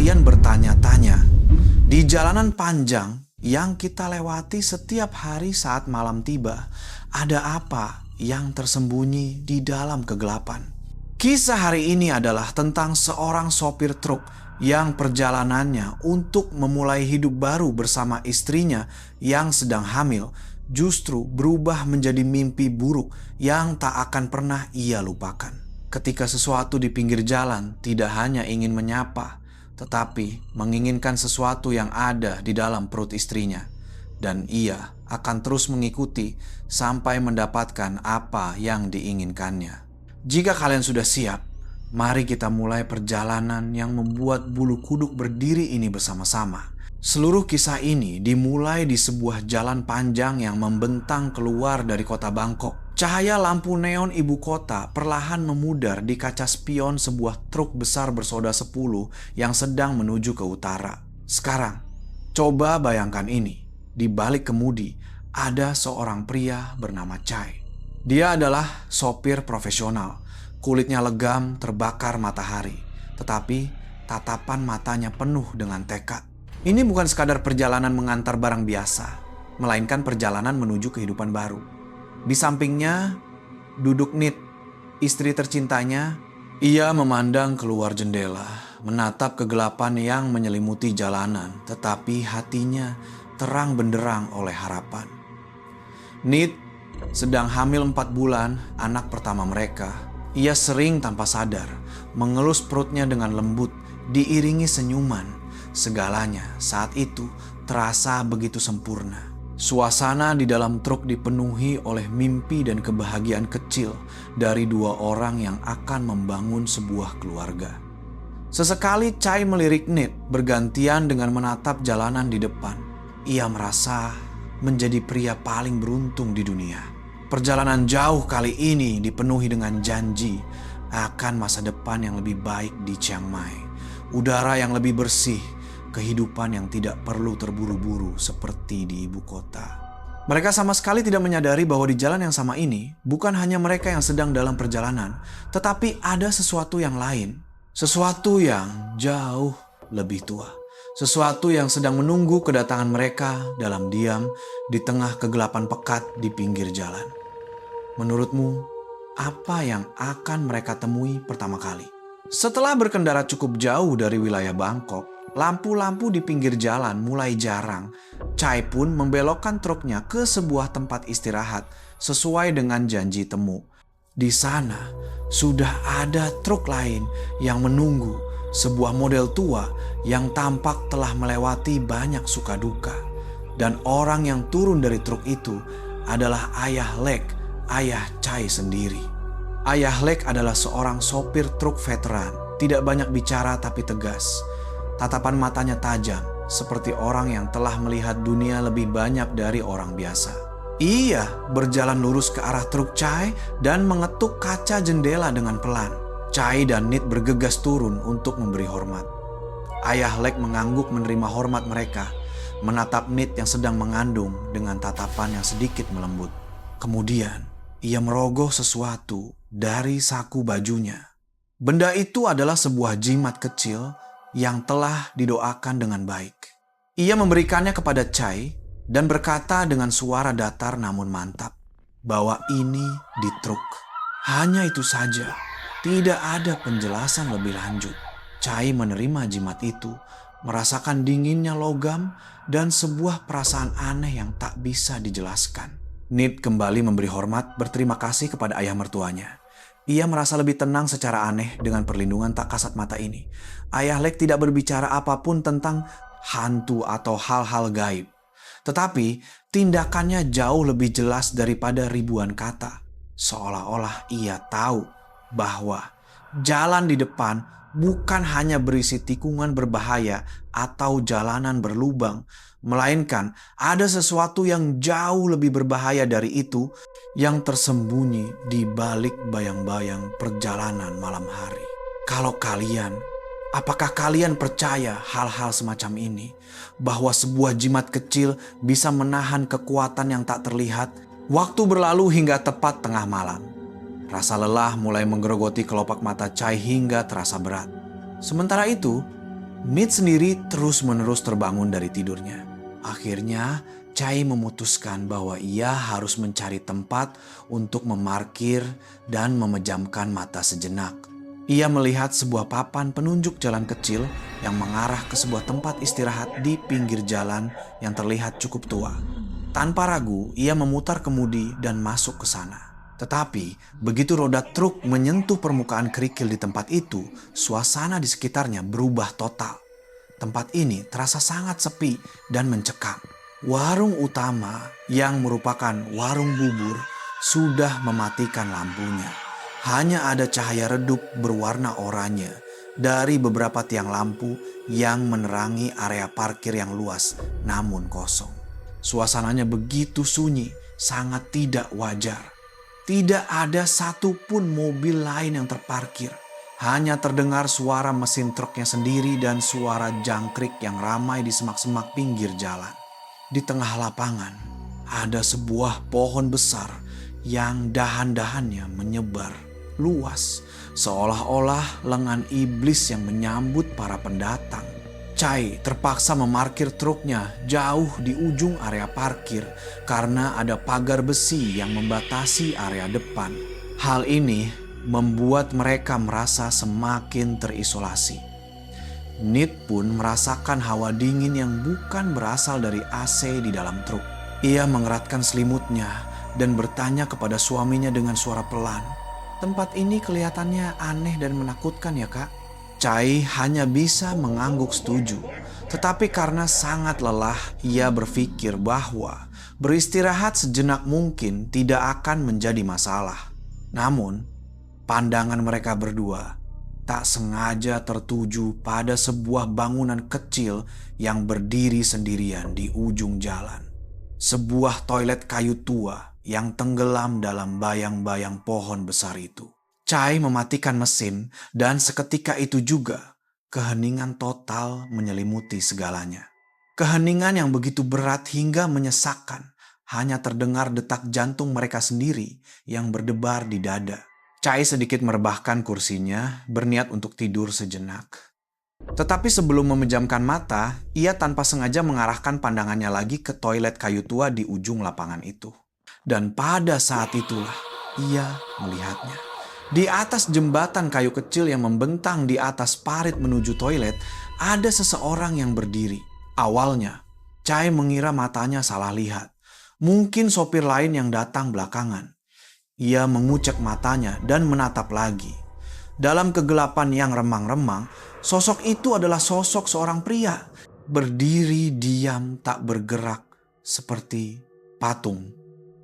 kalian bertanya-tanya, di jalanan panjang yang kita lewati setiap hari saat malam tiba, ada apa yang tersembunyi di dalam kegelapan? Kisah hari ini adalah tentang seorang sopir truk yang perjalanannya untuk memulai hidup baru bersama istrinya yang sedang hamil justru berubah menjadi mimpi buruk yang tak akan pernah ia lupakan. Ketika sesuatu di pinggir jalan tidak hanya ingin menyapa, tetapi menginginkan sesuatu yang ada di dalam perut istrinya, dan ia akan terus mengikuti sampai mendapatkan apa yang diinginkannya. Jika kalian sudah siap, mari kita mulai perjalanan yang membuat bulu kuduk berdiri ini bersama-sama. Seluruh kisah ini dimulai di sebuah jalan panjang yang membentang keluar dari kota Bangkok. Cahaya lampu neon ibu kota perlahan memudar di kaca spion sebuah truk besar bersoda 10 yang sedang menuju ke utara. Sekarang, coba bayangkan ini. Di balik kemudi, ada seorang pria bernama Chai. Dia adalah sopir profesional. Kulitnya legam terbakar matahari, tetapi tatapan matanya penuh dengan tekad. Ini bukan sekadar perjalanan mengantar barang biasa, melainkan perjalanan menuju kehidupan baru. Di sampingnya duduk Nit, istri tercintanya. Ia memandang keluar jendela, menatap kegelapan yang menyelimuti jalanan, tetapi hatinya terang benderang oleh harapan. Nit sedang hamil 4 bulan, anak pertama mereka. Ia sering tanpa sadar mengelus perutnya dengan lembut, diiringi senyuman. Segalanya saat itu terasa begitu sempurna. Suasana di dalam truk dipenuhi oleh mimpi dan kebahagiaan kecil dari 2 orang yang akan membangun sebuah keluarga. Sesekali Chai melirik Nit bergantian dengan menatap jalanan di depan. Ia merasa menjadi pria paling beruntung di dunia. Perjalanan jauh kali ini dipenuhi dengan janji akan masa depan yang lebih baik di Chiang Mai. Udara yang lebih bersih, kehidupan yang tidak perlu terburu-buru seperti di ibu kota. Mereka sama sekali tidak menyadari bahwa di jalan yang sama ini bukan hanya mereka yang sedang dalam perjalanan, tetapi ada sesuatu yang lain. Sesuatu yang jauh lebih tua. Sesuatu yang sedang menunggu kedatangan mereka dalam diam di tengah kegelapan pekat di pinggir jalan. Menurutmu, apa yang akan mereka temui pertama kali? Setelah berkendara cukup jauh dari wilayah Bangkok, lampu-lampu di pinggir jalan mulai jarang. Chai pun membelokkan truknya ke sebuah tempat istirahat sesuai dengan janji temu. Di sana sudah ada truk lain yang menunggu, sebuah model tua yang tampak telah melewati banyak suka duka. Dan orang yang turun dari truk itu adalah Ayah Lek, ayah Chai sendiri. Ayah Lek adalah seorang sopir truk veteran, tidak banyak bicara tapi tegas. Tatapan matanya tajam, seperti orang yang telah melihat dunia lebih banyak dari orang biasa. Ia berjalan lurus ke arah truk Chai dan mengetuk kaca jendela dengan pelan. Chai dan Nit bergegas turun untuk memberi hormat. Ayah Lek mengangguk menerima hormat mereka, menatap Nit yang sedang mengandung dengan tatapan yang sedikit melembut. Kemudian, ia merogoh sesuatu dari saku bajunya. Benda itu adalah sebuah jimat kecil yang telah didoakan dengan baik. Ia memberikannya kepada Chai dan berkata dengan suara datar namun mantap, bahwa ini di truk. Hanya itu saja, tidak ada penjelasan lebih lanjut. Chai menerima jimat itu, merasakan dinginnya logam dan sebuah perasaan aneh yang tak bisa dijelaskan. Nit kembali memberi hormat berterima kasih kepada ayah mertuanya. Ia merasa lebih tenang secara aneh dengan perlindungan tak kasat mata ini. Ayah Lek tidak berbicara apapun tentang hantu atau hal-hal gaib. Tetapi tindakannya jauh lebih jelas daripada ribuan kata. Seolah-olah ia tahu bahwa jalan di depan bukan hanya berisi tikungan berbahaya atau jalanan berlubang, melainkan ada sesuatu yang jauh lebih berbahaya dari itu yang tersembunyi di balik bayang-bayang perjalanan malam hari. Apakah kalian percaya hal-hal semacam ini? Bahwa sebuah jimat kecil bisa menahan kekuatan yang tak terlihat? Waktu berlalu hingga tepat tengah malam. Rasa lelah mulai menggerogoti kelopak mata Chai hingga terasa berat. Sementara itu, Nit sendiri terus-menerus terbangun dari tidurnya. Akhirnya, Chai memutuskan bahwa ia harus mencari tempat untuk memarkir dan memejamkan mata sejenak. Ia melihat sebuah papan penunjuk jalan kecil yang mengarah ke sebuah tempat istirahat di pinggir jalan yang terlihat cukup tua. Tanpa ragu, ia memutar kemudi dan masuk ke sana. Tetapi, begitu roda truk menyentuh permukaan kerikil di tempat itu, suasana di sekitarnya berubah total. Tempat ini terasa sangat sepi dan mencekam. Warung utama yang merupakan warung bubur sudah mematikan lampunya. Hanya ada cahaya redup berwarna oranye dari beberapa tiang lampu yang menerangi area parkir yang luas namun kosong. Suasananya begitu sunyi, sangat tidak wajar. Tidak ada satupun mobil lain yang terparkir. Hanya terdengar suara mesin truknya sendiri dan suara jangkrik yang ramai di semak-semak pinggir jalan. Di tengah lapangan ada sebuah pohon besar yang dahan-dahannya menyebar luas, seolah-olah lengan iblis yang menyambut para pendatang. Chai terpaksa memarkir truknya jauh di ujung area parkir karena ada pagar besi yang membatasi area depan. Hal ini membuat mereka merasa semakin terisolasi. Nit pun merasakan hawa dingin yang bukan berasal dari AC di dalam truk. Ia mengeratkan selimutnya dan bertanya kepada suaminya dengan suara pelan, "Tempat ini kelihatannya aneh dan menakutkan ya, Kak?" Chai hanya bisa mengangguk setuju. Tetapi karena sangat lelah, ia berpikir bahwa beristirahat sejenak mungkin tidak akan menjadi masalah. Namun, pandangan mereka berdua tak sengaja tertuju pada sebuah bangunan kecil yang berdiri sendirian di ujung jalan. Sebuah toilet kayu tua yang tenggelam dalam bayang-bayang pohon besar itu. Chai mematikan mesin dan seketika itu juga keheningan total menyelimuti segalanya. Keheningan yang begitu berat hingga menyesakkan, hanya terdengar detak jantung mereka sendiri yang berdebar di dada. Chai sedikit merebahkan kursinya, berniat untuk tidur sejenak. Tetapi sebelum memejamkan mata, ia tanpa sengaja mengarahkan pandangannya lagi ke toilet kayu tua di ujung lapangan itu. Dan pada saat itulah ia melihatnya. Di atas jembatan kayu kecil yang membentang di atas parit menuju toilet, ada seseorang yang berdiri. Awalnya, Chai mengira matanya salah lihat. Mungkin sopir lain yang datang belakangan. Ia mengucek matanya dan menatap lagi. Dalam kegelapan yang remang-remang, sosok itu adalah sosok seorang pria. Berdiri diam tak bergerak seperti patung.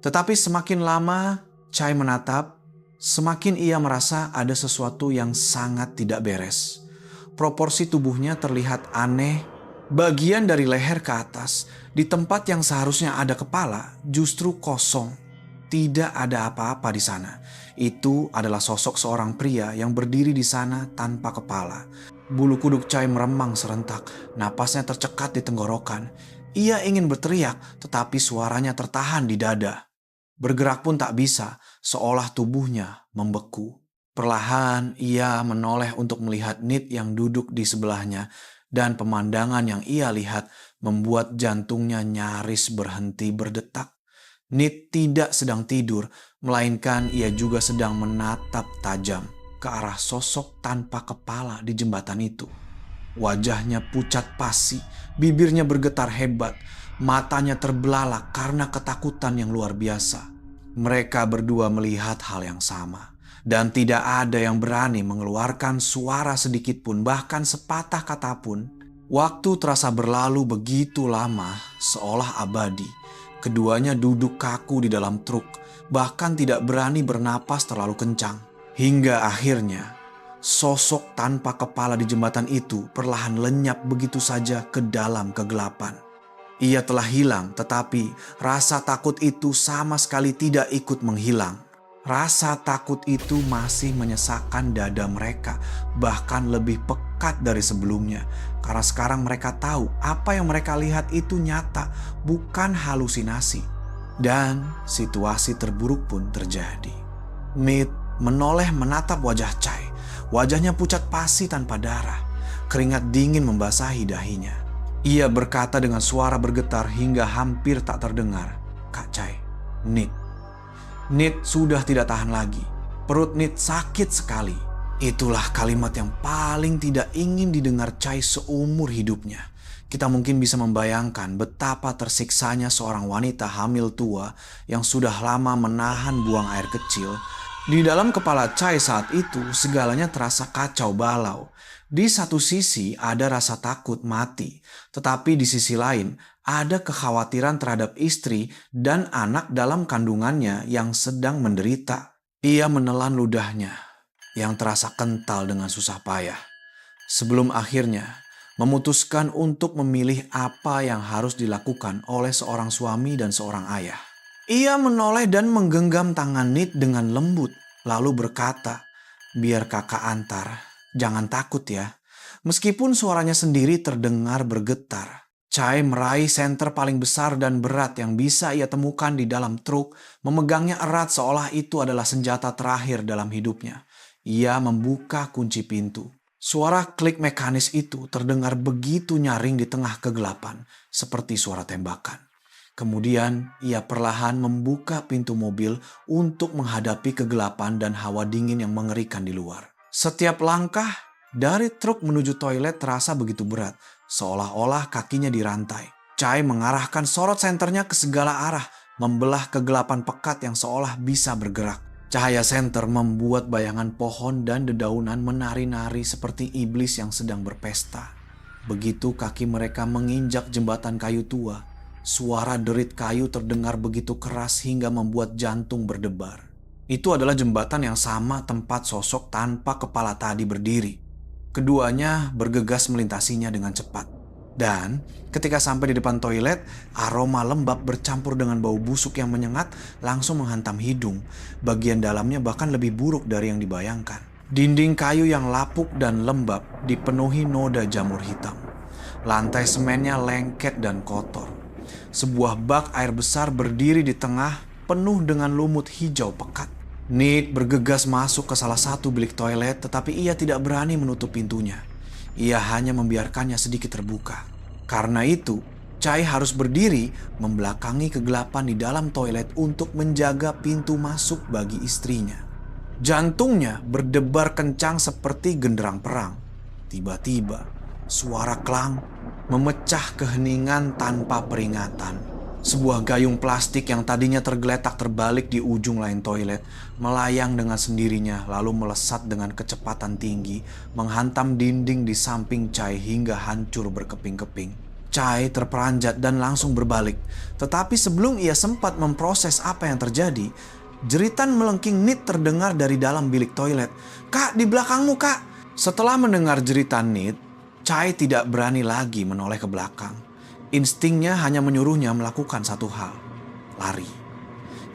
Tetapi semakin lama Chai menatap, semakin ia merasa ada sesuatu yang sangat tidak beres. Proporsi tubuhnya terlihat aneh. Bagian dari leher ke atas, di tempat yang seharusnya ada kepala, justru kosong. Tidak ada apa-apa di sana. Itu adalah sosok seorang pria yang berdiri di sana tanpa kepala. Bulu kuduk Chai meremang serentak, napasnya tercekat di tenggorokan. Ia ingin berteriak, tetapi suaranya tertahan di dada. Bergerak pun tak bisa, seolah tubuhnya membeku. Perlahan ia menoleh untuk melihat Nit yang duduk di sebelahnya, dan pemandangan yang ia lihat membuat jantungnya nyaris berhenti berdetak. Nit tidak sedang tidur, melainkan ia juga sedang menatap tajam ke arah sosok tanpa kepala di jembatan itu. Wajahnya pucat pasi, bibirnya bergetar hebat, matanya terbelalak karena ketakutan yang luar biasa. Mereka berdua melihat hal yang sama, dan tidak ada yang berani mengeluarkan suara sedikit pun, bahkan sepatah kata pun. Waktu terasa berlalu begitu lama, seolah abadi. Keduanya duduk kaku di dalam truk, bahkan tidak berani bernapas terlalu kencang. Hingga akhirnya, sosok tanpa kepala di jembatan itu perlahan lenyap begitu saja ke dalam kegelapan. Ia telah hilang, tetapi rasa takut itu sama sekali tidak ikut menghilang. Rasa takut itu masih menyesakkan dada mereka, bahkan lebih pekat dari sebelumnya. Karena sekarang mereka tahu apa yang mereka lihat itu nyata, bukan halusinasi. Dan situasi terburuk pun terjadi. Nit menoleh menatap wajah Chai. Wajahnya pucat pasi tanpa darah. keringat dingin membasahi dahinya. Ia berkata dengan suara bergetar hingga hampir tak terdengar, "Kak Chai, Nit." Nit sudah tidak tahan lagi. Perut Nit sakit sekali. Itulah kalimat yang paling tidak ingin didengar Chai seumur hidupnya. Kita mungkin bisa membayangkan betapa tersiksanya seorang wanita hamil tua yang sudah lama menahan buang air kecil. Di dalam kepala Chai saat itu segalanya terasa kacau balau. Di satu sisi ada rasa takut mati, tetapi di sisi lain ada kekhawatiran terhadap istri dan anak dalam kandungannya yang sedang menderita. Ia menelan ludahnya yang terasa kental dengan susah payah, sebelum akhirnya memutuskan untuk memilih apa yang harus dilakukan oleh seorang suami dan seorang ayah. Ia menoleh dan menggenggam tangan Nit dengan lembut, lalu berkata, "Biar kakak antar, jangan takut ya." Meskipun suaranya sendiri terdengar bergetar, Chai meraih senter paling besar dan berat yang bisa ia temukan di dalam truk, memegangnya erat seolah itu adalah senjata terakhir dalam hidupnya. Ia membuka kunci pintu. Suara klik mekanis itu terdengar begitu nyaring di tengah kegelapan, seperti suara tembakan. Kemudian ia perlahan membuka pintu mobil untuk menghadapi kegelapan dan hawa dingin yang mengerikan di luar. Setiap langkah dari truk menuju toilet terasa begitu berat, seolah-olah kakinya dirantai. Chai mengarahkan sorot senternya ke segala arah, membelah kegelapan pekat yang seolah bisa bergerak. Cahaya senter membuat bayangan pohon dan dedaunan menari-nari seperti iblis yang sedang berpesta. Begitu kaki mereka menginjak jembatan kayu tua, suara derit kayu terdengar begitu keras hingga membuat jantung berdebar. Itu adalah jembatan yang sama tempat sosok tanpa kepala tadi berdiri. Keduanya bergegas melintasinya dengan cepat. Dan ketika sampai di depan toilet, aroma lembab bercampur dengan bau busuk yang menyengat langsung menghantam hidung. Bagian dalamnya bahkan lebih buruk dari yang dibayangkan. Dinding kayu yang lapuk dan lembab dipenuhi noda jamur hitam. Lantai semennya lengket dan kotor. Sebuah bak air besar berdiri di tengah, penuh dengan lumut hijau pekat. Nit bergegas masuk ke salah satu bilik toilet, tetapi ia tidak berani menutup pintunya. Ia hanya membiarkannya sedikit terbuka. Karena itu, Chai harus berdiri membelakangi kegelapan di dalam toilet untuk menjaga pintu masuk bagi istrinya. Jantungnya berdebar kencang seperti genderang perang. Tiba-tiba, suara klang memecah keheningan tanpa peringatan. Sebuah gayung plastik yang tadinya tergeletak terbalik di ujung lain toilet melayang dengan sendirinya lalu melesat dengan kecepatan tinggi menghantam dinding di samping Chai hingga hancur berkeping-keping. Chai terperanjat dan langsung berbalik. Tetapi sebelum ia sempat memproses apa yang terjadi, jeritan melengking Nit terdengar dari dalam bilik toilet. "Kak, di belakangmu, Kak!" Setelah mendengar jeritan Nit, Chai tidak berani lagi menoleh ke belakang. Instingnya hanya menyuruhnya melakukan satu hal, lari.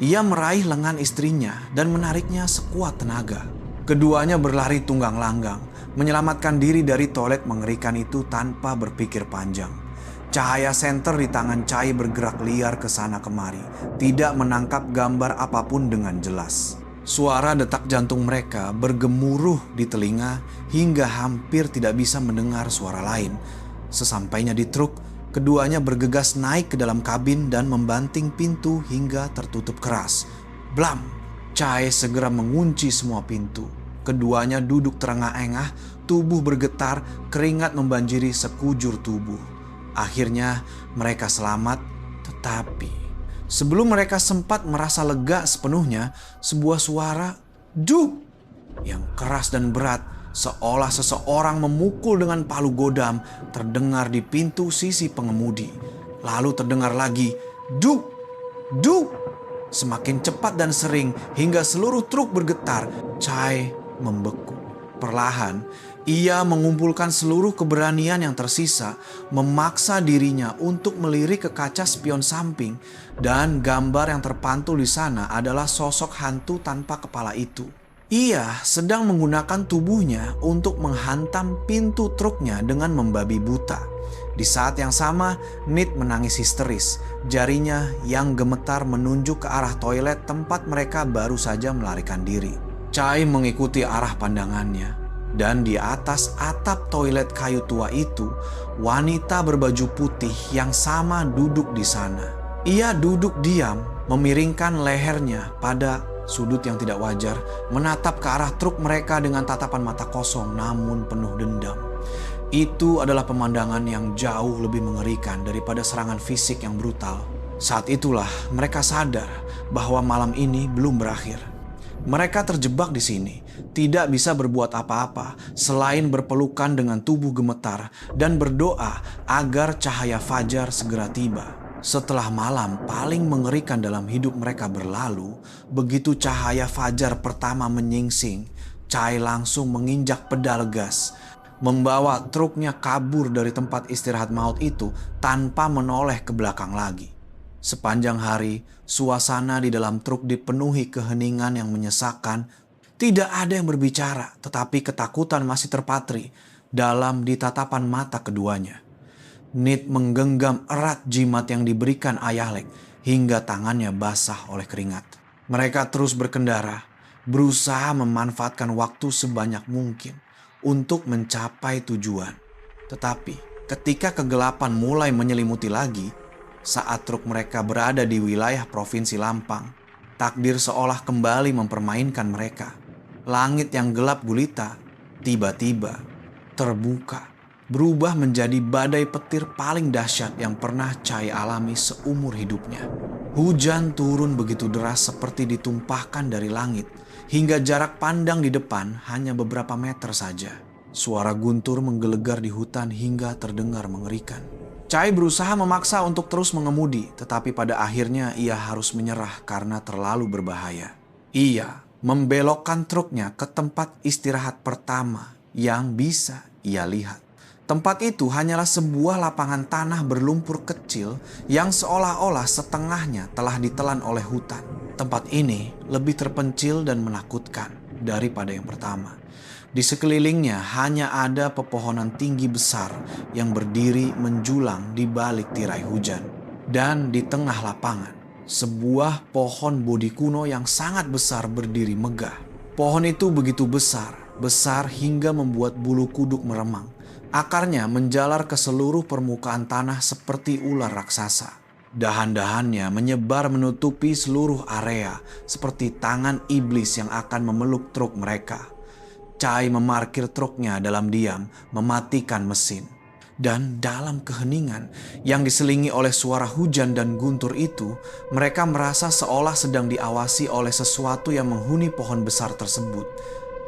Ia meraih lengan istrinya dan menariknya sekuat tenaga. Keduanya berlari tunggang langgang, menyelamatkan diri dari toilet mengerikan itu tanpa berpikir panjang. Cahaya senter di tangan Chai bergerak liar ke sana kemari, tidak menangkap gambar apapun dengan jelas. Suara detak jantung mereka bergemuruh di telinga hingga hampir tidak bisa mendengar suara lain. Sesampainya di truk, keduanya bergegas naik ke dalam kabin dan membanting pintu hingga tertutup keras. Blam! Chai segera mengunci semua pintu. Keduanya duduk terengah-engah, tubuh bergetar, keringat membanjiri sekujur tubuh. Akhirnya mereka selamat, tetapi sebelum mereka sempat merasa lega sepenuhnya, sebuah suara "duk" yang keras dan berat seolah seseorang memukul dengan palu godam terdengar di pintu sisi pengemudi. Lalu terdengar lagi "duk, duk" semakin cepat dan sering hingga seluruh truk bergetar. Chai membeku. Perlahan ia mengumpulkan seluruh keberanian yang tersisa, memaksa dirinya untuk melirik ke kaca spion samping, dan gambar yang terpantul di sana adalah sosok hantu tanpa kepala itu. Ia sedang menggunakan tubuhnya untuk menghantam pintu truknya dengan membabi buta. Di saat yang sama, Nit menangis histeris. Jarinya yang gemetar menunjuk ke arah toilet tempat mereka baru saja melarikan diri. Chai mengikuti arah pandangannya. Dan di atas atap toilet kayu tua itu, wanita berbaju putih yang sama duduk di sana. Ia duduk diam, memiringkan lehernya pada sudut yang tidak wajar, menatap ke arah truk mereka dengan tatapan mata kosong namun penuh dendam. Itu adalah pemandangan yang jauh lebih mengerikan daripada serangan fisik yang brutal. Saat itulah mereka sadar bahwa malam ini belum berakhir. Mereka terjebak di sini, tidak bisa berbuat apa-apa selain berpelukan dengan tubuh gemetar dan berdoa agar cahaya fajar segera tiba. Setelah malam paling mengerikan dalam hidup mereka berlalu, begitu cahaya fajar pertama menyingsing, Chai langsung menginjak pedal gas, membawa truknya kabur dari tempat istirahat maut itu tanpa menoleh ke belakang lagi. Sepanjang hari, suasana di dalam truk dipenuhi keheningan yang menyesakkan. Tidak ada yang berbicara, tetapi ketakutan masih terpatri dalam tatapan mata keduanya. Nit menggenggam erat jimat yang diberikan Ayah Lek hingga tangannya basah oleh keringat. Mereka terus berkendara, berusaha memanfaatkan waktu sebanyak mungkin untuk mencapai tujuan. Tetapi ketika kegelapan mulai menyelimuti lagi, saat truk mereka berada di wilayah Provinsi Lampang, takdir seolah kembali mempermainkan mereka. Langit yang gelap gulita tiba-tiba terbuka, berubah menjadi badai petir paling dahsyat yang pernah Chai alami seumur hidupnya. Hujan turun begitu deras seperti ditumpahkan dari langit, hingga jarak pandang di depan hanya beberapa meter saja. Suara guntur menggelegar di hutan hingga terdengar mengerikan. Chai berusaha memaksa untuk terus mengemudi, tetapi pada akhirnya ia harus menyerah karena terlalu berbahaya. Ia membelokkan truknya ke tempat istirahat pertama yang bisa ia lihat. Tempat itu hanyalah sebuah lapangan tanah berlumpur kecil yang seolah-olah setengahnya telah ditelan oleh hutan. Tempat ini lebih terpencil dan menakutkan daripada yang pertama. Di sekelilingnya hanya ada pepohonan tinggi besar yang berdiri menjulang di balik tirai hujan. Dan di tengah lapangan, sebuah pohon bodi kuno yang sangat besar berdiri megah. Pohon itu begitu besar hingga membuat bulu kuduk meremang. Akarnya menjalar ke seluruh permukaan tanah seperti ular raksasa. Dahan-dahannya menyebar menutupi seluruh area seperti tangan iblis yang akan memeluk truk mereka. Chai memarkir truknya dalam diam, mematikan mesin. Dan dalam keheningan yang diselingi oleh suara hujan dan guntur itu, mereka merasa seolah sedang diawasi oleh sesuatu yang menghuni pohon besar tersebut.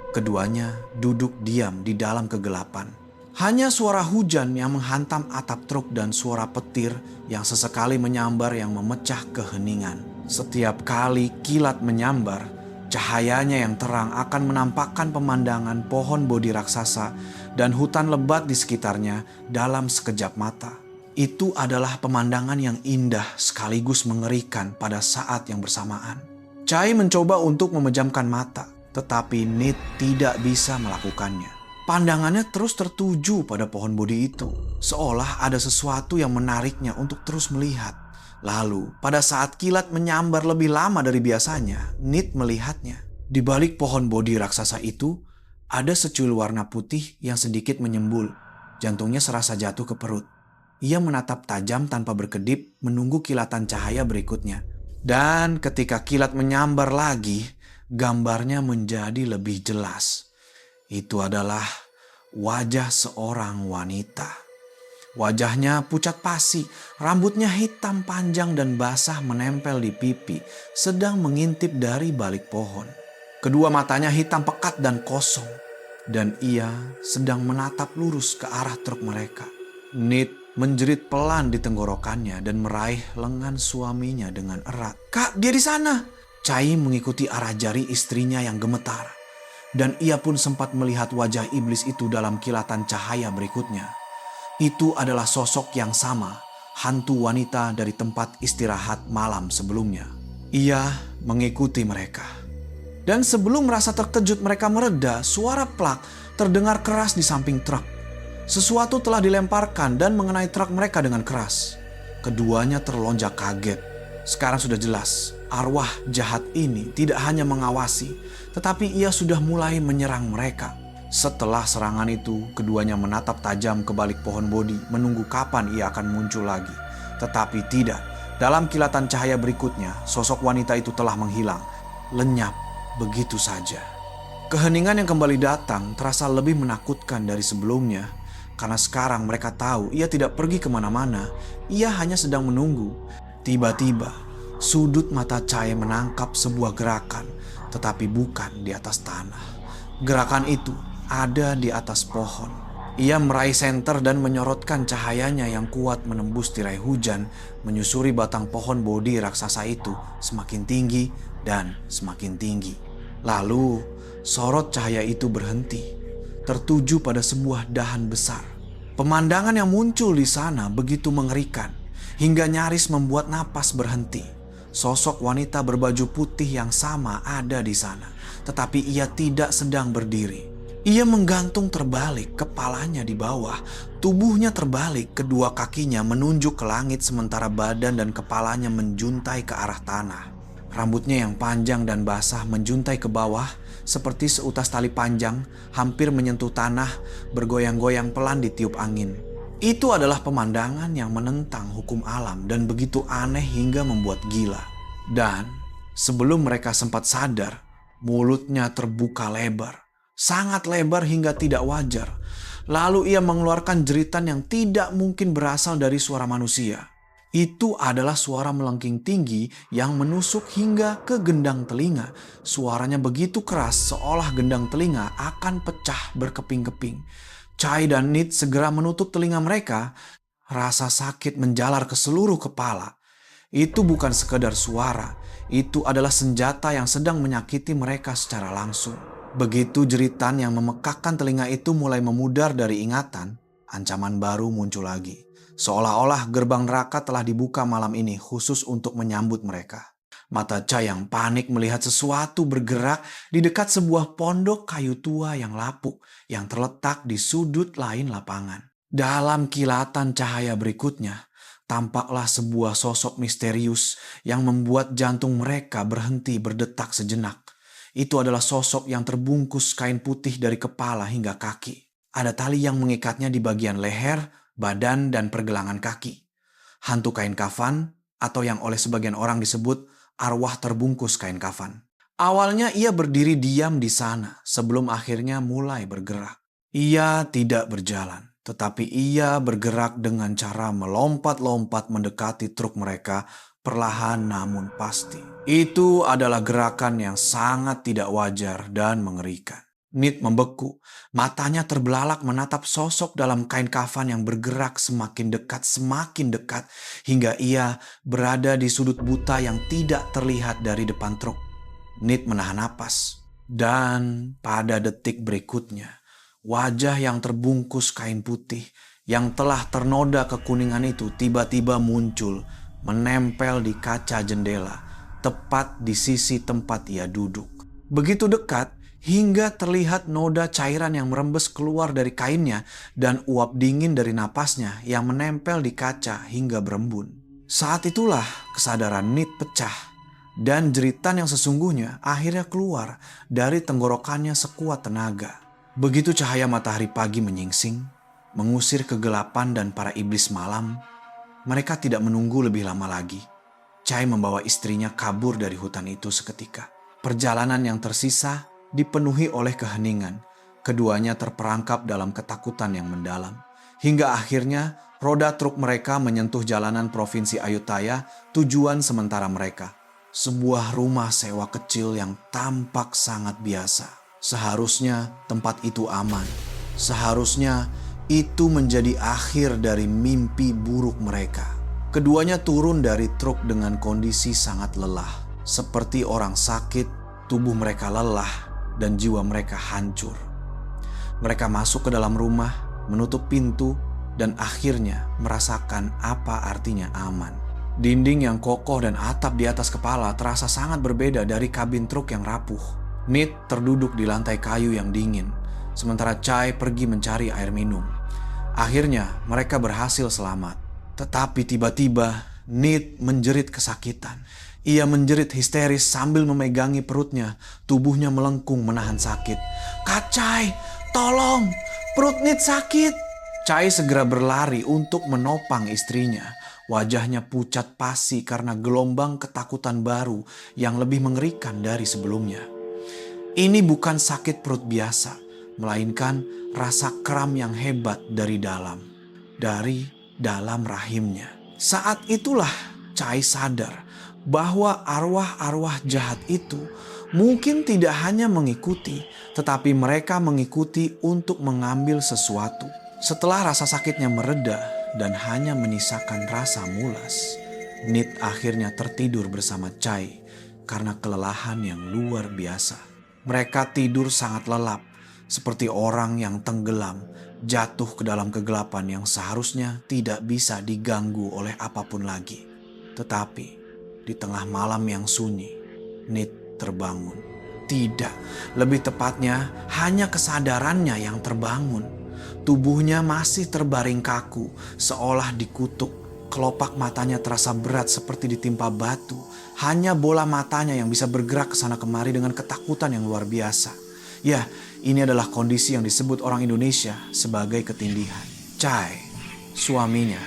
Keduanya duduk diam di dalam kegelapan. Hanya suara hujan yang menghantam atap truk dan suara petir yang sesekali menyambar yang memecah keheningan. Setiap kali kilat menyambar, cahayanya yang terang akan menampakkan pemandangan pohon bodi raksasa dan hutan lebat di sekitarnya dalam sekejap mata. Itu adalah pemandangan yang indah sekaligus mengerikan pada saat yang bersamaan. Chai mencoba untuk memejamkan mata, tetapi Nit tidak bisa melakukannya. Pandangannya terus tertuju pada pohon bodi itu, seolah ada sesuatu yang menariknya untuk terus melihat. Lalu, pada saat kilat menyambar lebih lama dari biasanya, Nit melihatnya. Di balik pohon bodi raksasa itu, ada secuil warna putih yang sedikit menyembul. Jantungnya serasa jatuh ke perut. Ia menatap tajam tanpa berkedip, menunggu kilatan cahaya berikutnya. Dan ketika kilat menyambar lagi, gambarnya menjadi lebih jelas. Itu adalah wajah seorang wanita. Wajahnya pucat pasi, rambutnya hitam panjang dan basah menempel di pipi, sedang mengintip dari balik pohon. Kedua matanya hitam pekat dan kosong, dan ia sedang menatap lurus ke arah truk mereka. Nit menjerit pelan di tenggorokannya dan meraih lengan suaminya dengan erat. "Kak, dia di sana!" Chai mengikuti arah jari istrinya yang gemetar. Dan ia pun sempat melihat wajah iblis itu dalam kilatan cahaya berikutnya. Itu adalah sosok yang sama, hantu wanita dari tempat istirahat malam sebelumnya. Ia mengikuti mereka. Dan sebelum rasa terkejut mereka mereda, suara plak terdengar keras di samping truk. Sesuatu telah dilemparkan dan mengenai truk mereka dengan keras. Keduanya terlonjak kaget. Sekarang sudah jelas, arwah jahat ini tidak hanya mengawasi, tetapi ia sudah mulai menyerang mereka. Setelah serangan itu, keduanya menatap tajam ke balik pohon bodi, menunggu kapan ia akan muncul lagi. Tetapi tidak. Dalam kilatan cahaya berikutnya, sosok wanita itu telah menghilang, lenyap begitu saja. Keheningan yang kembali datang terasa lebih menakutkan dari sebelumnya, karena sekarang mereka tahu ia tidak pergi kemana-mana, ia hanya sedang menunggu. Tiba-tiba, sudut mata Chai menangkap sebuah gerakan, tetapi bukan di atas tanah. Gerakan itu ada di atas pohon. Ia meraih senter dan menyorotkan cahayanya yang kuat menembus tirai hujan, menyusuri batang pohon bodi raksasa itu semakin tinggi dan semakin tinggi. Lalu, sorot cahaya itu berhenti, tertuju pada sebuah dahan besar. Pemandangan yang muncul di sana begitu mengerikan, hingga nyaris membuat napas berhenti. Sosok wanita berbaju putih yang sama ada di sana, tetapi ia tidak sedang berdiri. Ia menggantung terbalik, kepalanya di bawah, tubuhnya terbalik, kedua kakinya menunjuk ke langit sementara badan dan kepalanya menjuntai ke arah tanah. Rambutnya yang panjang dan basah menjuntai ke bawah seperti seutas tali panjang, hampir menyentuh tanah, bergoyang-goyang pelan ditiup angin. Itu adalah pemandangan yang menentang hukum alam dan begitu aneh hingga membuat gila. Dan sebelum mereka sempat sadar, mulutnya terbuka lebar. Sangat lebar hingga tidak wajar. Lalu ia mengeluarkan jeritan yang tidak mungkin berasal dari suara manusia. Itu adalah suara melengking tinggi yang menusuk hingga ke gendang telinga. Suaranya begitu keras seolah gendang telinga akan pecah berkeping-keping. Chai dan Nit segera menutup telinga mereka. Rasa sakit menjalar ke seluruh kepala. Itu bukan sekedar suara. Itu adalah senjata yang sedang menyakiti mereka secara langsung. Begitu jeritan yang memekakkan telinga itu mulai memudar dari ingatan, ancaman baru muncul lagi. Seolah-olah gerbang neraka telah dibuka malam ini khusus untuk menyambut mereka. Mata Chai yang panik melihat sesuatu bergerak di dekat sebuah pondok kayu tua yang lapuk yang terletak di sudut lain lapangan. Dalam kilatan cahaya berikutnya, tampaklah sebuah sosok misterius yang membuat jantung mereka berhenti berdetak sejenak. Itu adalah sosok yang terbungkus kain putih dari kepala hingga kaki. Ada tali yang mengikatnya di bagian leher, badan, dan pergelangan kaki. Hantu kain kafan, atau yang oleh sebagian orang disebut arwah terbungkus kain kafan. Awalnya ia berdiri diam di sana sebelum akhirnya mulai bergerak. Ia tidak berjalan, tetapi ia bergerak dengan cara melompat-lompat mendekati truk mereka, perlahan namun pasti. Itu adalah gerakan yang sangat tidak wajar dan mengerikan. Nit membeku, matanya terbelalak menatap sosok dalam kain kafan yang bergerak semakin dekat, hingga ia berada di sudut buta yang tidak terlihat dari depan truk. Nit menahan napas, dan pada detik berikutnya, wajah yang terbungkus kain putih yang telah ternoda kekuningan itu tiba-tiba muncul, menempel di kaca jendela, tepat di sisi tempat ia duduk. Begitu dekat, hingga terlihat noda cairan yang merembes keluar dari kainnya dan uap dingin dari napasnya yang menempel di kaca hingga berembun. Saat itulah kesadaran Nit pecah dan jeritan yang sesungguhnya akhirnya keluar dari tenggorokannya sekuat tenaga. Begitu cahaya matahari pagi menyingsing, mengusir kegelapan dan para iblis malam, mereka tidak menunggu lebih lama lagi. Chai membawa istrinya kabur dari hutan itu seketika. Perjalanan yang tersisa dipenuhi oleh keheningan. Keduanya terperangkap dalam ketakutan yang mendalam. Hingga akhirnya roda truk mereka menyentuh jalanan provinsi Ayutthaya, tujuan sementara mereka. Sebuah rumah sewa kecil yang tampak sangat biasa. Seharusnya tempat itu aman. Seharusnya itu menjadi akhir dari mimpi buruk mereka. Keduanya turun dari truk dengan kondisi sangat lelah. Seperti orang sakit, tubuh mereka lelah dan jiwa mereka hancur. Mereka masuk ke dalam rumah, menutup pintu, dan akhirnya merasakan apa artinya aman. Dinding yang kokoh dan atap di atas kepala terasa sangat berbeda dari kabin truk yang rapuh. Nit terduduk di lantai kayu yang dingin, sementara Chai pergi mencari air minum. Akhirnya mereka berhasil selamat. Tetapi tiba-tiba Nit menjerit kesakitan. Ia menjerit histeris sambil memegangi perutnya. Tubuhnya melengkung menahan sakit. "Kak Chai, "Tolong, perut Nit sakit." Chai segera berlari untuk menopang istrinya. Wajahnya pucat pasi karena gelombang ketakutan baru yang lebih mengerikan dari sebelumnya. Ini bukan sakit perut biasa, melainkan rasa kram yang hebat dari dalam rahimnya. Saat itulah Chai sadar bahwa arwah-arwah jahat itu mungkin tidak hanya mengikuti, tetapi mereka mengikuti untuk mengambil sesuatu. Setelah rasa sakitnya mereda dan hanya menyisakan rasa mulas, Nit akhirnya tertidur bersama Chai karena kelelahan yang luar biasa. Mereka tidur sangat lelap, seperti orang yang tenggelam, jatuh ke dalam kegelapan yang seharusnya tidak bisa diganggu oleh apapun lagi. Tetapi di tengah malam yang sunyi, Nit terbangun. Tidak, lebih tepatnya hanya kesadarannya yang terbangun. Tubuhnya masih terbaring kaku, seolah dikutuk. Kelopak matanya terasa berat seperti ditimpa batu. Hanya bola matanya yang bisa bergerak ke sana kemari dengan ketakutan yang luar biasa. Ya, ini adalah kondisi yang disebut orang Indonesia sebagai ketindihan. Chai, suaminya,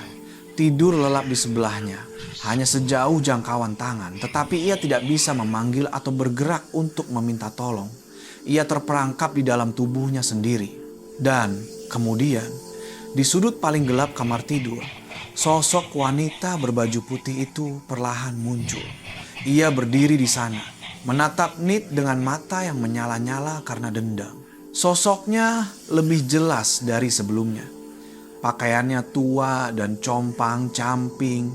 tidur lelap di sebelahnya, hanya sejauh jangkauan tangan, tetapi ia tidak bisa memanggil atau bergerak untuk meminta tolong. Ia terperangkap di dalam tubuhnya sendiri. Dan kemudian, di sudut paling gelap kamar tidur, sosok wanita berbaju putih itu perlahan muncul. Ia berdiri di sana, menatap Nit dengan mata yang menyala-nyala karena dendam. Sosoknya lebih jelas dari sebelumnya. Pakaiannya tua dan compang-camping.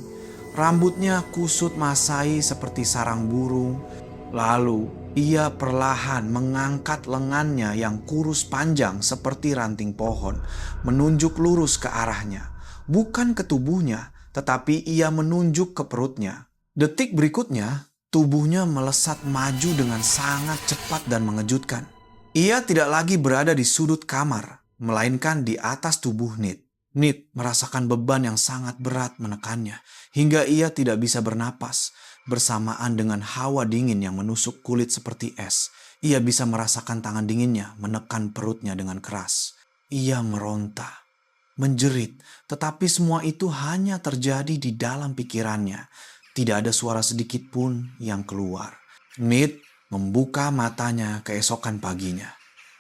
Rambutnya kusut masai seperti sarang burung. Lalu ia perlahan mengangkat lengannya yang kurus panjang seperti ranting pohon, menunjuk lurus ke arahnya. Bukan ke tubuhnya, tetapi ia menunjuk ke perutnya. Detik berikutnya, tubuhnya melesat maju dengan sangat cepat dan mengejutkan. Ia tidak lagi berada di sudut kamar, melainkan di atas tubuh Nit. Nit merasakan beban yang sangat berat menekannya, hingga ia tidak bisa bernapas. Bersamaan dengan hawa dingin yang menusuk kulit seperti es, ia bisa merasakan tangan dinginnya menekan perutnya dengan keras. Ia meronta, menjerit, tetapi semua itu hanya terjadi di dalam pikirannya. Tidak ada suara sedikit pun yang keluar. Nit membuka matanya keesokan paginya.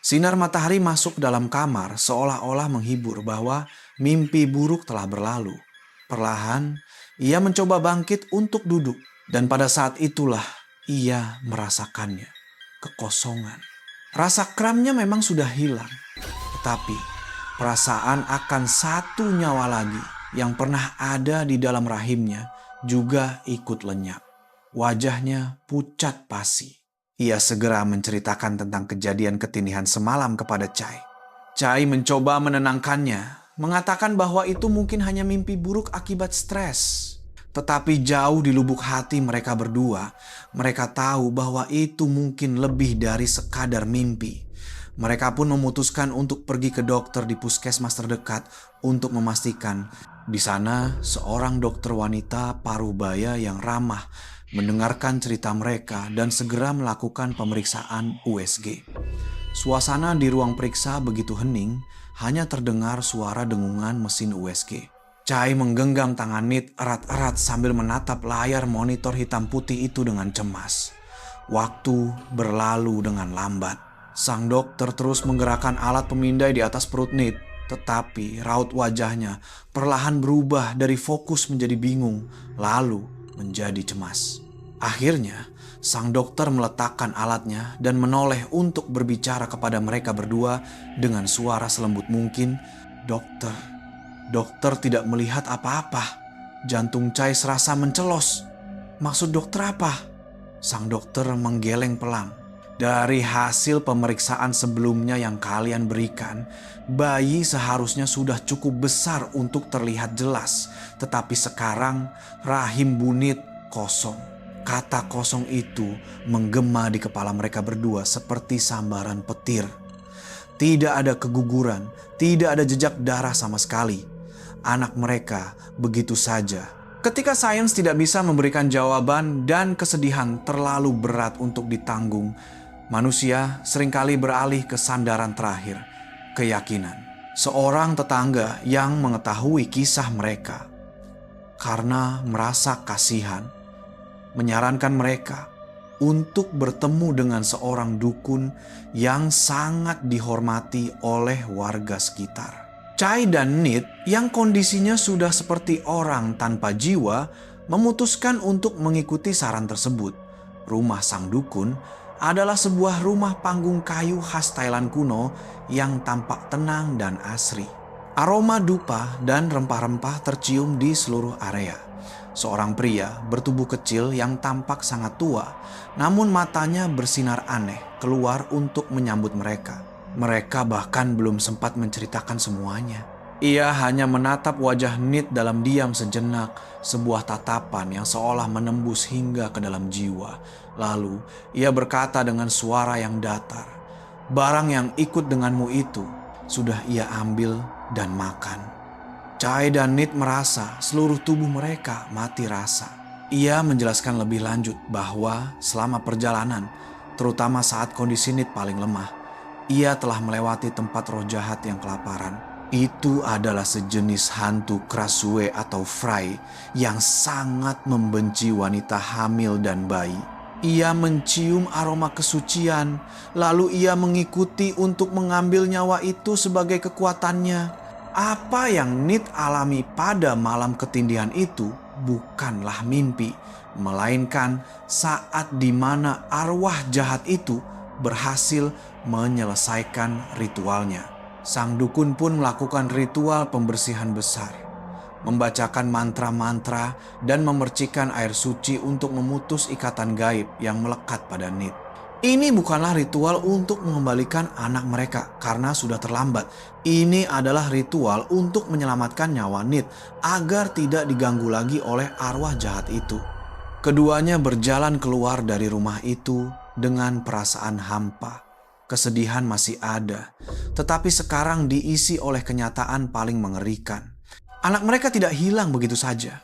Sinar matahari masuk dalam kamar seolah-olah menghibur bahwa mimpi buruk telah berlalu. Perlahan, ia mencoba bangkit untuk duduk. Dan pada saat itulah ia merasakannya, kekosongan. Rasa kramnya memang sudah hilang. Tetapi perasaan akan satu nyawa lagi yang pernah ada di dalam rahimnya juga ikut lenyap. Wajahnya pucat pasi. Ia segera menceritakan tentang kejadian ketindihan semalam kepada Chai. Chai mencoba menenangkannya, mengatakan bahwa itu mungkin hanya mimpi buruk akibat stres. Tetapi jauh di lubuk hati mereka berdua, mereka tahu bahwa itu mungkin lebih dari sekadar mimpi. Mereka pun memutuskan untuk pergi ke dokter di puskesmas terdekat untuk memastikan. Di sana, seorang dokter wanita parubaya yang ramah mendengarkan cerita mereka dan segera melakukan pemeriksaan USG. Suasana di ruang periksa begitu hening, hanya terdengar suara dengungan mesin USG. Chai menggenggam tangan Nit erat-erat sambil menatap layar monitor hitam putih itu dengan cemas. Waktu berlalu dengan lambat. Sang dokter terus menggerakkan alat pemindai di atas perut Nit, tetapi raut wajahnya perlahan berubah dari fokus menjadi bingung, lalu menjadi cemas. Akhirnya, sang dokter meletakkan alatnya dan menoleh untuk berbicara kepada mereka berdua dengan suara selembut mungkin. Dokter tidak melihat apa-apa. Jantung Chai serasa mencelos. Maksud dokter apa? Sang dokter menggeleng pelan. Dari hasil pemeriksaan sebelumnya yang kalian berikan, bayi seharusnya sudah cukup besar untuk terlihat jelas. Tetapi sekarang rahim Bu Nit kosong. Kata kosong itu menggema di kepala mereka berdua seperti sambaran petir. Tidak ada keguguran, tidak ada jejak darah sama sekali. Anak mereka begitu saja. Ketika sains tidak bisa memberikan jawaban dan kesedihan terlalu berat untuk ditanggung, manusia seringkali beralih ke sandaran terakhir, keyakinan. Seorang tetangga yang mengetahui kisah mereka karena merasa kasihan, menyarankan mereka untuk bertemu dengan seorang dukun yang sangat dihormati oleh warga sekitar. Chai dan Nit yang kondisinya sudah seperti orang tanpa jiwa memutuskan untuk mengikuti saran tersebut. Rumah sang dukun adalah sebuah rumah panggung kayu khas Thailand kuno yang tampak tenang dan asri. Aroma dupa dan rempah-rempah tercium di seluruh area. Seorang pria bertubuh kecil yang tampak sangat tua, namun matanya bersinar aneh keluar untuk menyambut mereka. Mereka bahkan belum sempat menceritakan semuanya. Ia hanya menatap wajah Nit dalam diam sejenak, sebuah tatapan yang seolah menembus hingga ke dalam jiwa. Lalu ia berkata dengan suara yang datar, "Barang yang ikut denganmu itu sudah ia ambil dan makan." Chai dan Nit merasa seluruh tubuh mereka mati rasa. Ia menjelaskan lebih lanjut bahwa selama perjalanan, terutama saat kondisi Nit paling lemah, ia telah melewati tempat roh jahat yang kelaparan. Itu adalah sejenis hantu Krasue atau Fry yang sangat membenci wanita hamil dan bayi. Ia mencium aroma kesucian, lalu ia mengikuti untuk mengambil nyawa itu sebagai kekuatannya. Apa yang Nit alami pada malam ketindihan itu bukanlah mimpi, melainkan saat di mana arwah jahat itu berhasil menyelesaikan ritualnya. Sang dukun pun melakukan ritual pembersihan besar, membacakan mantra-mantra dan memercikan air suci untuk memutus ikatan gaib yang melekat pada Nit. Ini bukanlah ritual untuk mengembalikan anak mereka karena sudah terlambat. Ini adalah ritual untuk menyelamatkan nyawa Nit agar tidak diganggu lagi oleh arwah jahat itu. Keduanya berjalan keluar dari rumah itu dengan perasaan hampa. Kesedihan masih ada, tetapi sekarang diisi oleh kenyataan paling mengerikan. Anak mereka tidak hilang begitu saja,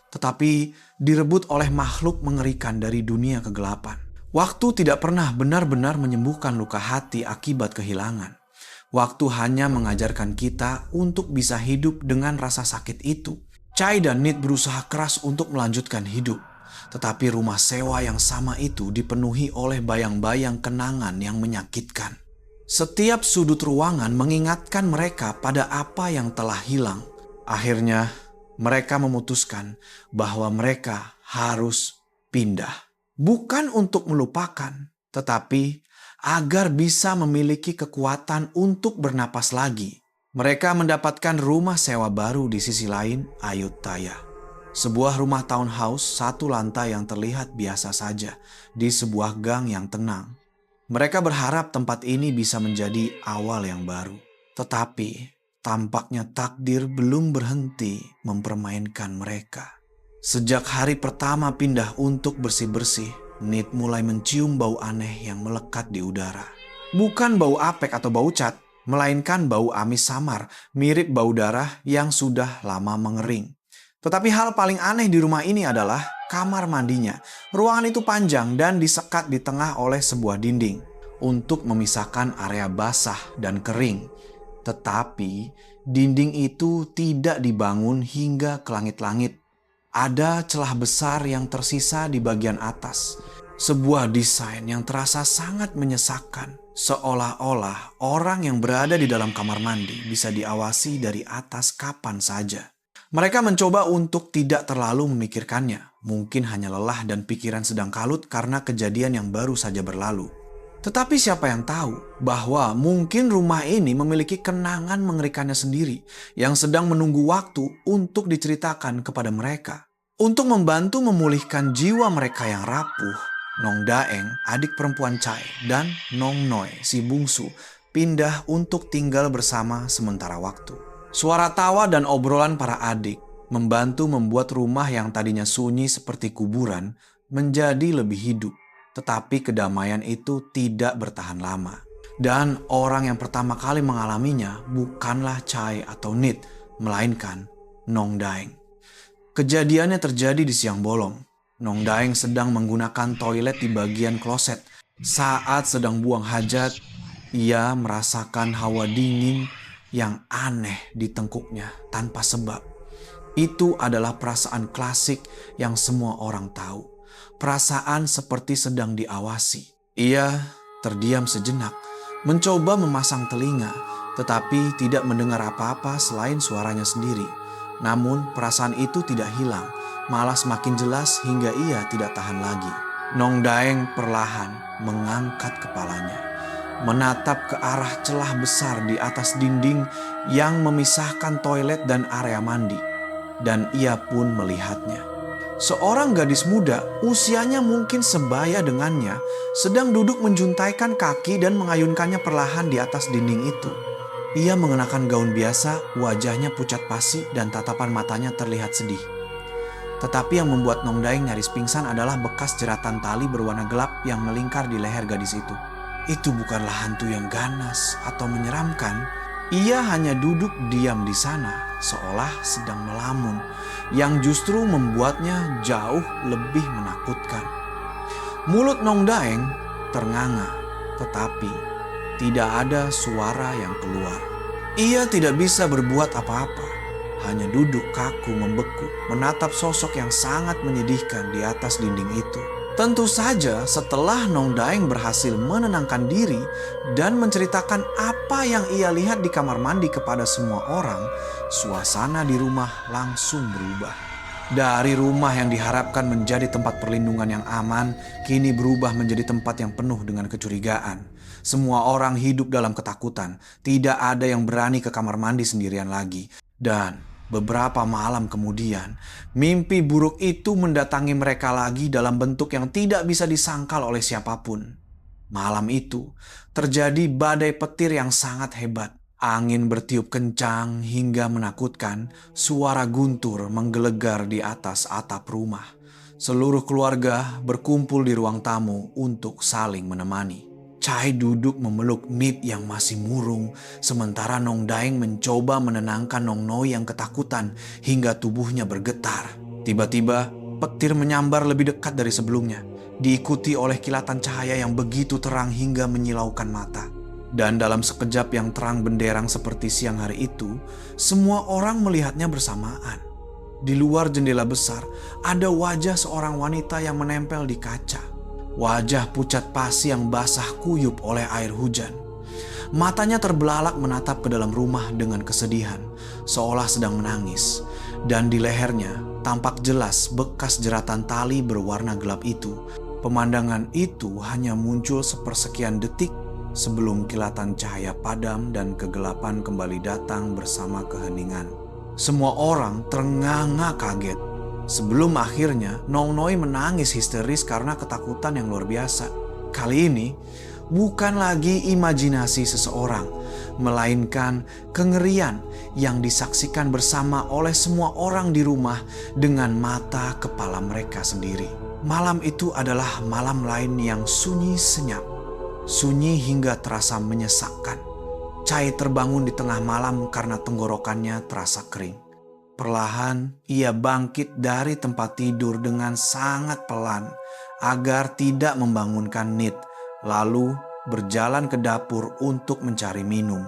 tetapi direbut oleh makhluk mengerikan dari dunia kegelapan. Waktu tidak pernah benar-benar menyembuhkan luka hati akibat kehilangan. Waktu hanya mengajarkan kita untuk bisa hidup dengan rasa sakit itu. Chai dan Nit berusaha keras untuk melanjutkan hidup. Tetapi rumah sewa yang sama itu dipenuhi oleh bayang-bayang kenangan yang menyakitkan. Setiap sudut ruangan mengingatkan mereka pada apa yang telah hilang. Akhirnya mereka memutuskan bahwa mereka harus pindah. Bukan untuk melupakan, tetapi agar bisa memiliki kekuatan untuk bernapas lagi. Mereka mendapatkan rumah sewa baru di sisi lain Ayutthaya. Sebuah rumah townhouse satu lantai yang terlihat biasa saja di sebuah gang yang tenang. Mereka berharap tempat ini bisa menjadi awal yang baru. Tetapi tampaknya takdir belum berhenti mempermainkan mereka. Sejak hari pertama pindah untuk bersih-bersih, Nit mulai mencium bau aneh yang melekat di udara. Bukan bau apek atau bau cat, melainkan bau amis samar, mirip bau darah yang sudah lama mengering. Tetapi hal paling aneh di rumah ini adalah kamar mandinya. Ruangan itu panjang dan disekat di tengah oleh sebuah dinding untuk memisahkan area basah dan kering. Tetapi dinding itu tidak dibangun hingga ke langit-langit. Ada celah besar yang tersisa di bagian atas. Sebuah desain yang terasa sangat menyesakkan. Seolah-olah orang yang berada di dalam kamar mandi bisa diawasi dari atas kapan saja. Mereka mencoba untuk tidak terlalu memikirkannya. Mungkin hanya lelah dan pikiran sedang kalut karena kejadian yang baru saja berlalu. Tetapi siapa yang tahu bahwa mungkin rumah ini memiliki kenangan mengerikannya sendiri yang sedang menunggu waktu untuk diceritakan kepada mereka. Untuk membantu memulihkan jiwa mereka yang rapuh, Nong Daeng, adik perempuan Chai, dan Nong Noi, si bungsu, pindah untuk tinggal bersama sementara waktu. Suara tawa dan obrolan para adik membantu membuat rumah yang tadinya sunyi seperti kuburan menjadi lebih hidup. Tetapi kedamaian itu tidak bertahan lama. Dan orang yang pertama kali mengalaminya bukanlah Chai atau Nit, melainkan Nong Daeng. Kejadiannya terjadi di siang bolong. Nong Daeng sedang menggunakan toilet di bagian kloset. Saat sedang buang hajat, Ia merasakan hawa dingin yang aneh di tengkuknya tanpa sebab. Itu adalah perasaan klasik yang semua orang tahu. Perasaan seperti sedang diawasi. Ia terdiam sejenak, mencoba memasang telinga, tetapi tidak mendengar apa-apa selain suaranya sendiri. Namun perasaan itu tidak hilang, malah semakin jelas hingga ia tidak tahan lagi. Nong Daeng perlahan mengangkat kepalanya, menatap ke arah celah besar di atas dinding yang memisahkan toilet dan area mandi. Dan ia pun melihatnya. Seorang gadis muda, usianya mungkin sebaya dengannya, sedang duduk menjuntaikan kaki dan mengayunkannya perlahan di atas dinding itu. Ia mengenakan gaun biasa, wajahnya pucat pasi dan tatapan matanya terlihat sedih. Tetapi yang membuat Nong Daeng nyaris pingsan adalah bekas jeratan tali berwarna gelap yang melingkar di leher gadis itu. Itu bukanlah hantu yang ganas atau menyeramkan. Ia hanya duduk diam di sana, seolah sedang melamun, yang justru membuatnya jauh lebih menakutkan. Mulut Nong Daeng ternganga, tetapi tidak ada suara yang keluar. Ia tidak bisa berbuat apa-apa, hanya duduk kaku membeku, menatap sosok yang sangat menyedihkan di atas dinding itu. Tentu saja setelah Nong Daeng berhasil menenangkan diri dan menceritakan apa yang ia lihat di kamar mandi kepada semua orang, suasana di rumah langsung berubah. Dari rumah yang diharapkan menjadi tempat perlindungan yang aman, kini berubah menjadi tempat yang penuh dengan kecurigaan. Semua orang hidup dalam ketakutan, tidak ada yang berani ke kamar mandi sendirian lagi. Dan beberapa malam kemudian, mimpi buruk itu mendatangi mereka lagi dalam bentuk yang tidak bisa disangkal oleh siapapun. Malam itu, terjadi badai petir yang sangat hebat. Angin bertiup kencang hingga menakutkan, suara guntur menggelegar di atas atap rumah. Seluruh keluarga berkumpul di ruang tamu untuk saling menemani. Chai duduk memeluk Nit yang masih murung, sementara Nong Daeng mencoba menenangkan Nong Noi yang ketakutan hingga tubuhnya bergetar. Tiba-tiba, petir menyambar lebih dekat dari sebelumnya, diikuti oleh kilatan cahaya yang begitu terang hingga menyilaukan mata. Dan dalam sekejap yang terang benderang seperti siang hari itu, semua orang melihatnya bersamaan. Di luar jendela besar, ada wajah seorang wanita yang menempel di kaca. Wajah pucat pasi yang basah kuyup oleh air hujan. Matanya terbelalak menatap ke dalam rumah dengan kesedihan, seolah sedang menangis. Dan di lehernya tampak jelas bekas jeratan tali berwarna gelap itu. Pemandangan itu hanya muncul sepersekian detik sebelum kilatan cahaya padam dan kegelapan kembali datang bersama keheningan. Semua orang ternganga kaget. Sebelum akhirnya Nong Noi menangis histeris karena ketakutan yang luar biasa. Kali ini bukan lagi imajinasi seseorang, melainkan kengerian yang disaksikan bersama oleh semua orang di rumah dengan mata kepala mereka sendiri. Malam itu adalah malam lain yang sunyi senyap, sunyi hingga terasa menyesakkan. Chai terbangun di tengah malam karena tenggorokannya terasa kering. Perlahan ia bangkit dari tempat tidur dengan sangat pelan agar tidak membangunkan Nit, lalu berjalan ke dapur untuk mencari minum.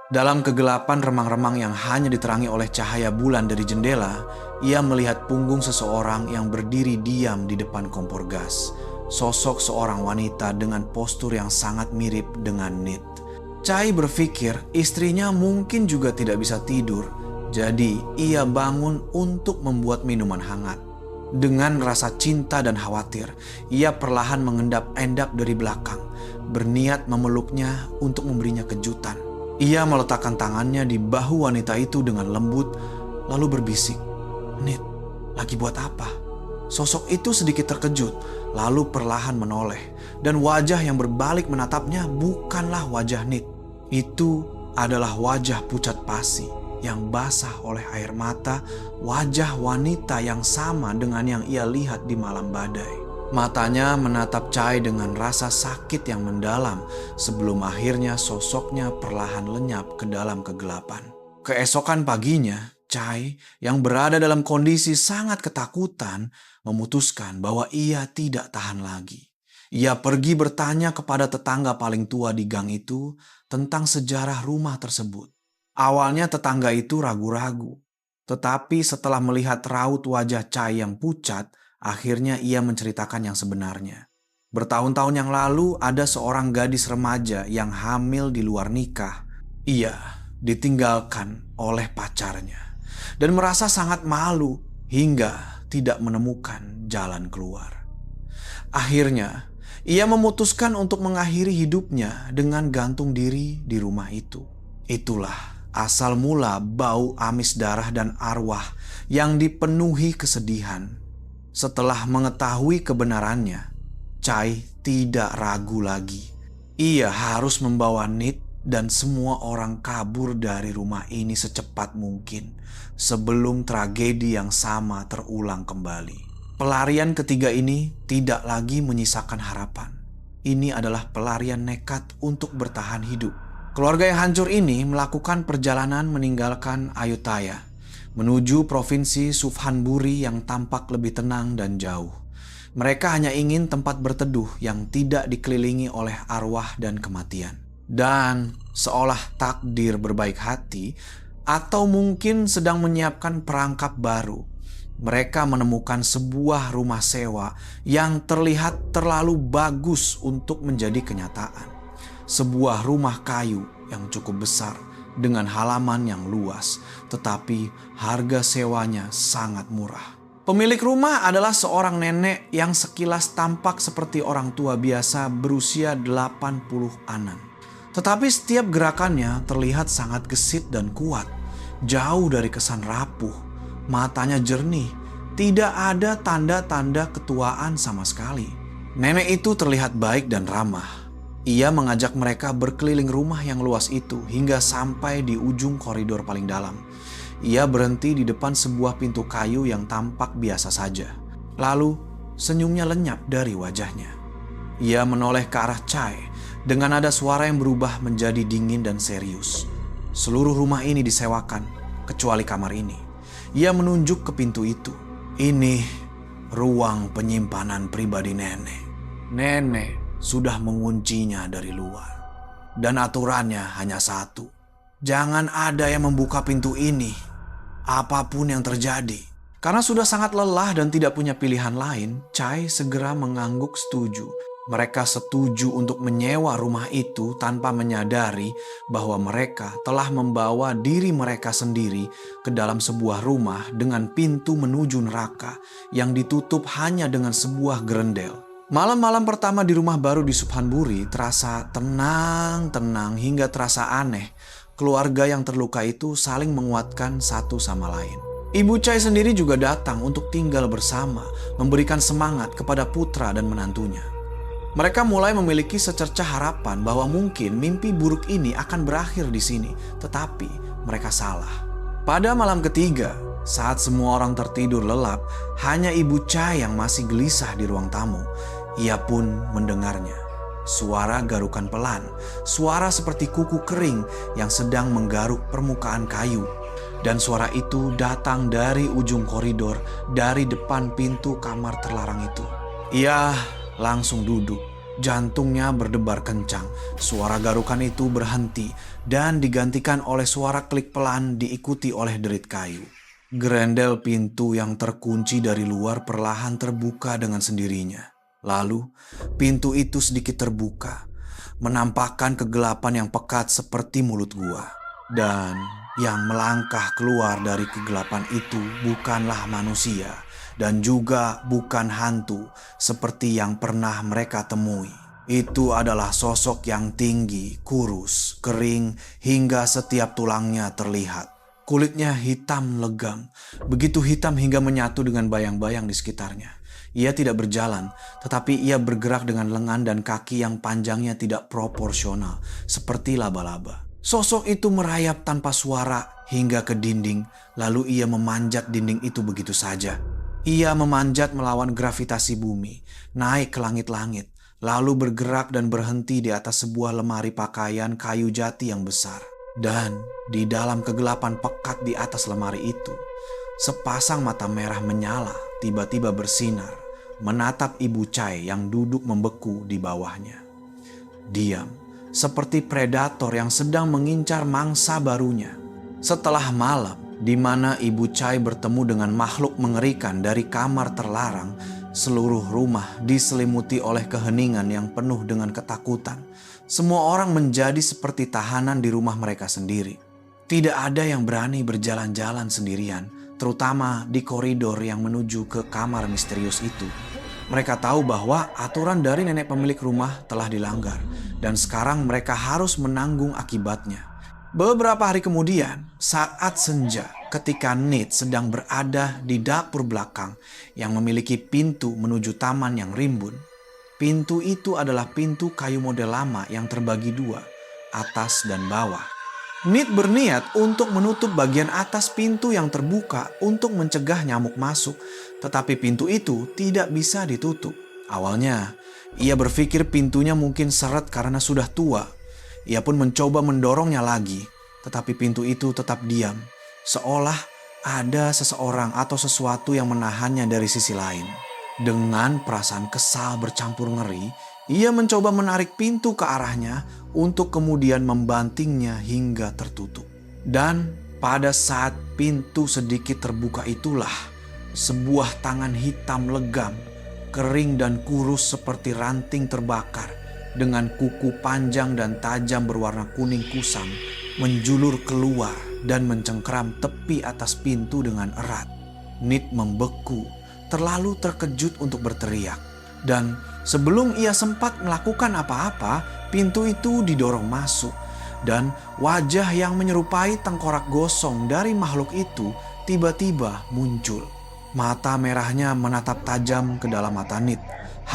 Dalam kegelapan remang-remang yang hanya diterangi oleh cahaya bulan dari jendela, ia melihat punggung seseorang yang berdiri diam di depan kompor gas. Sosok seorang wanita dengan postur yang sangat mirip dengan Nit. Chai berpikir istrinya mungkin juga tidak bisa tidur. Jadi ia bangun untuk membuat minuman hangat. Dengan rasa cinta dan khawatir, ia perlahan mengendap-endap dari belakang, berniat memeluknya untuk memberinya kejutan. Ia meletakkan tangannya di bahu wanita itu dengan lembut, lalu berbisik, "Nit, lagi buat apa?" Sosok itu sedikit terkejut, lalu perlahan menoleh, dan wajah yang berbalik menatapnya bukanlah wajah Nit. Itu adalah wajah pucat pasi yang basah oleh air mata, wajah wanita yang sama dengan yang ia lihat di malam badai. Matanya menatap Chai dengan rasa sakit yang mendalam sebelum akhirnya sosoknya perlahan lenyap ke dalam kegelapan. Keesokan paginya, Chai yang berada dalam kondisi sangat ketakutan memutuskan bahwa ia tidak tahan lagi. Ia pergi bertanya kepada tetangga paling tua di gang itu tentang sejarah rumah tersebut. Awalnya tetangga itu ragu-ragu, tetapi setelah melihat raut wajah Chai yang pucat, akhirnya ia menceritakan yang sebenarnya. Bertahun-tahun yang lalu ada seorang gadis remaja yang hamil di luar nikah. Ia ditinggalkan oleh pacarnya dan merasa sangat malu hingga tidak menemukan jalan keluar. Akhirnya, ia memutuskan untuk mengakhiri hidupnya dengan gantung diri di rumah itu. Itulah asal mula bau amis darah dan arwah yang dipenuhi kesedihan. Setelah mengetahui kebenarannya, Chai tidak ragu lagi. Ia harus membawa Nit dan semua orang kabur dari rumah ini secepat mungkin sebelum tragedi yang sama terulang kembali. Pelarian ketiga ini tidak lagi menyisakan harapan. Ini adalah pelarian nekat untuk bertahan hidup. Keluarga yang hancur ini melakukan perjalanan meninggalkan Ayutthaya menuju provinsi Suphanburi yang tampak lebih tenang dan jauh. Mereka hanya ingin tempat berteduh yang tidak dikelilingi oleh arwah dan kematian. Dan seolah takdir berbaik hati atau mungkin sedang menyiapkan perangkap baru, mereka menemukan sebuah rumah sewa yang terlihat terlalu bagus untuk menjadi kenyataan. Sebuah rumah kayu yang cukup besar dengan halaman yang luas, tetapi harga sewanya sangat murah. Pemilik rumah adalah seorang nenek yang sekilas tampak seperti orang tua biasa berusia 80-an. Tetapi setiap gerakannya terlihat sangat gesit dan kuat, jauh dari kesan rapuh. Matanya jernih, tidak ada tanda-tanda ketuaan sama sekali. Nenek itu terlihat baik dan ramah. Ia mengajak mereka berkeliling rumah yang luas itu hingga sampai di ujung koridor paling dalam. Ia berhenti di depan sebuah pintu kayu yang tampak biasa saja. Lalu senyumnya lenyap dari wajahnya. Ia menoleh ke arah Chai dengan nada suara yang berubah menjadi dingin dan serius. Seluruh rumah ini disewakan, kecuali kamar ini. Ia menunjuk ke pintu itu. Ini ruang penyimpanan pribadi nenek. Nenek sudah menguncinya dari luar. Dan aturannya hanya satu. Jangan ada yang membuka pintu ini, apapun yang terjadi. Karena sudah sangat lelah dan tidak punya pilihan lain, Chai segera mengangguk setuju. Mereka setuju untuk menyewa rumah itu tanpa menyadari bahwa mereka telah membawa diri mereka sendiri ke dalam sebuah rumah dengan pintu menuju neraka yang ditutup hanya dengan sebuah gerendel. Malam-malam pertama di rumah baru di Suphanburi terasa tenang hingga terasa aneh. Keluarga yang terluka itu saling menguatkan satu sama lain. Ibu Chai sendiri juga datang untuk tinggal bersama, memberikan semangat kepada putra dan menantunya. Mereka mulai memiliki secercah harapan bahwa mungkin mimpi buruk ini akan berakhir di sini, tetapi mereka salah. Pada malam ketiga, saat semua orang tertidur lelap, hanya Ibu Chai yang masih gelisah di ruang tamu. Ia pun mendengarnya. Suara garukan pelan, suara seperti kuku kering yang sedang menggaruk permukaan kayu. Dan suara itu datang dari ujung koridor, dari depan pintu kamar terlarang itu. Ia langsung duduk, jantungnya berdebar kencang. Suara garukan itu berhenti dan digantikan oleh suara klik pelan diikuti oleh derit kayu. Gerendel pintu yang terkunci dari luar perlahan terbuka dengan sendirinya. Lalu, pintu itu sedikit terbuka, menampakkan kegelapan yang pekat seperti mulut gua. Dan yang melangkah keluar dari kegelapan itu bukanlah manusia dan juga bukan hantu seperti yang pernah mereka temui. Itu adalah sosok yang tinggi, kurus, kering, hingga setiap tulangnya terlihat. Kulitnya hitam legam, begitu hitam hingga menyatu dengan bayang-bayang di sekitarnya. Ia tidak berjalan, tetapi ia bergerak dengan lengan dan kaki yang panjangnya tidak proporsional, seperti laba-laba. Sosok itu merayap tanpa suara hingga ke dinding, lalu ia memanjat dinding itu begitu saja. Ia memanjat melawan gravitasi bumi, naik ke langit-langit, lalu bergerak dan berhenti di atas sebuah lemari pakaian kayu jati yang besar. Dan di dalam kegelapan pekat di atas lemari itu, sepasang mata merah menyala tiba-tiba bersinar. menatap Ibu Chai yang duduk membeku di bawahnya. Diam, seperti predator yang sedang mengincar mangsa barunya. Setelah malam di mana Ibu Chai bertemu dengan makhluk mengerikan dari kamar terlarang, seluruh rumah diselimuti oleh keheningan yang penuh dengan ketakutan. Semua orang menjadi seperti tahanan di rumah mereka sendiri. Tidak ada yang berani berjalan-jalan sendirian, terutama di koridor yang menuju ke kamar misterius itu. Mereka tahu bahwa aturan dari nenek pemilik rumah telah dilanggar dan sekarang mereka harus menanggung akibatnya. Beberapa hari kemudian, saat senja, ketika Nate sedang berada di dapur belakang yang memiliki pintu menuju taman yang rimbun. Pintu itu adalah pintu kayu model lama yang terbagi dua, atas dan bawah. Nate berniat untuk menutup bagian atas pintu yang terbuka untuk mencegah nyamuk masuk, tetapi pintu itu tidak bisa ditutup. Awalnya, ia berpikir pintunya mungkin seret karena sudah tua. Ia pun mencoba mendorongnya lagi, tetapi pintu itu tetap diam, seolah ada seseorang atau sesuatu yang menahannya dari sisi lain. Dengan perasaan kesal bercampur ngeri, ia mencoba menarik pintu ke arahnya untuk kemudian membantingnya hingga tertutup. Dan pada saat pintu sedikit terbuka itulah, sebuah tangan hitam legam, kering dan kurus seperti ranting terbakar, dengan kuku panjang dan tajam berwarna kuning kusam, menjulur keluar dan mencengkeram tepi atas pintu dengan erat. Nate membeku, terlalu terkejut untuk berteriak. Dan sebelum ia sempat melakukan apa-apa, pintu itu didorong masuk. Dan wajah yang menyerupai tengkorak gosong dari makhluk itu tiba-tiba muncul. Mata merahnya menatap tajam ke dalam mata Nate,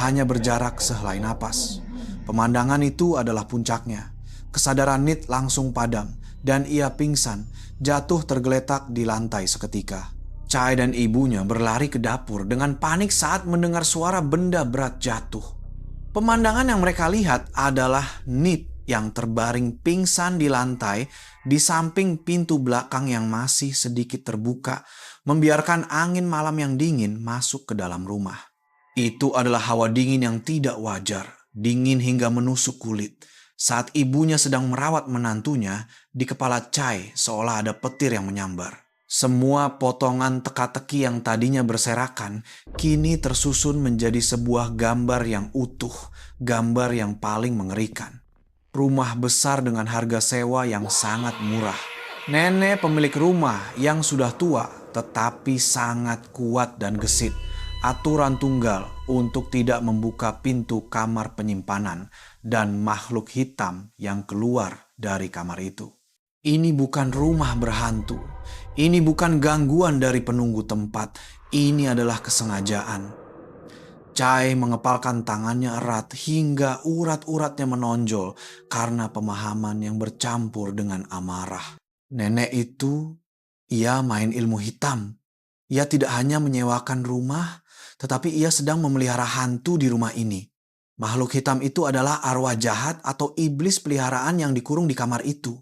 hanya berjarak sehelai napas. Pemandangan itu adalah puncaknya. Kesadaran Nate langsung padam dan ia pingsan, jatuh tergeletak di lantai seketika. Chai dan ibunya berlari ke dapur dengan panik saat mendengar suara benda berat jatuh. Pemandangan yang mereka lihat adalah Nate yang terbaring pingsan di lantai di samping pintu belakang yang masih sedikit terbuka, membiarkan angin malam yang dingin masuk ke dalam rumah. Itu adalah hawa dingin yang tidak wajar. Dingin hingga menusuk kulit. Saat ibunya sedang merawat menantunya, di kepala Chai seolah ada petir yang menyambar. Semua potongan teka-teki yang tadinya berserakan, kini tersusun menjadi sebuah gambar yang utuh, gambar yang paling mengerikan. Rumah besar dengan harga sewa yang sangat murah. Nenek pemilik rumah yang sudah tua, tetapi sangat kuat dan gesit. Aturan tunggal untuk tidak membuka pintu kamar penyimpanan dan makhluk hitam yang keluar dari kamar itu. Ini bukan rumah berhantu. Ini bukan gangguan dari penunggu tempat. Ini adalah kesengajaan. Chai mengepalkan tangannya erat hingga urat-uratnya menonjol karena pemahaman yang bercampur dengan amarah. Nenek itu, ia main ilmu hitam. Ia tidak hanya menyewakan rumah, tetapi ia sedang memelihara hantu di rumah ini. Makhluk hitam itu adalah arwah jahat atau iblis peliharaan yang dikurung di kamar itu.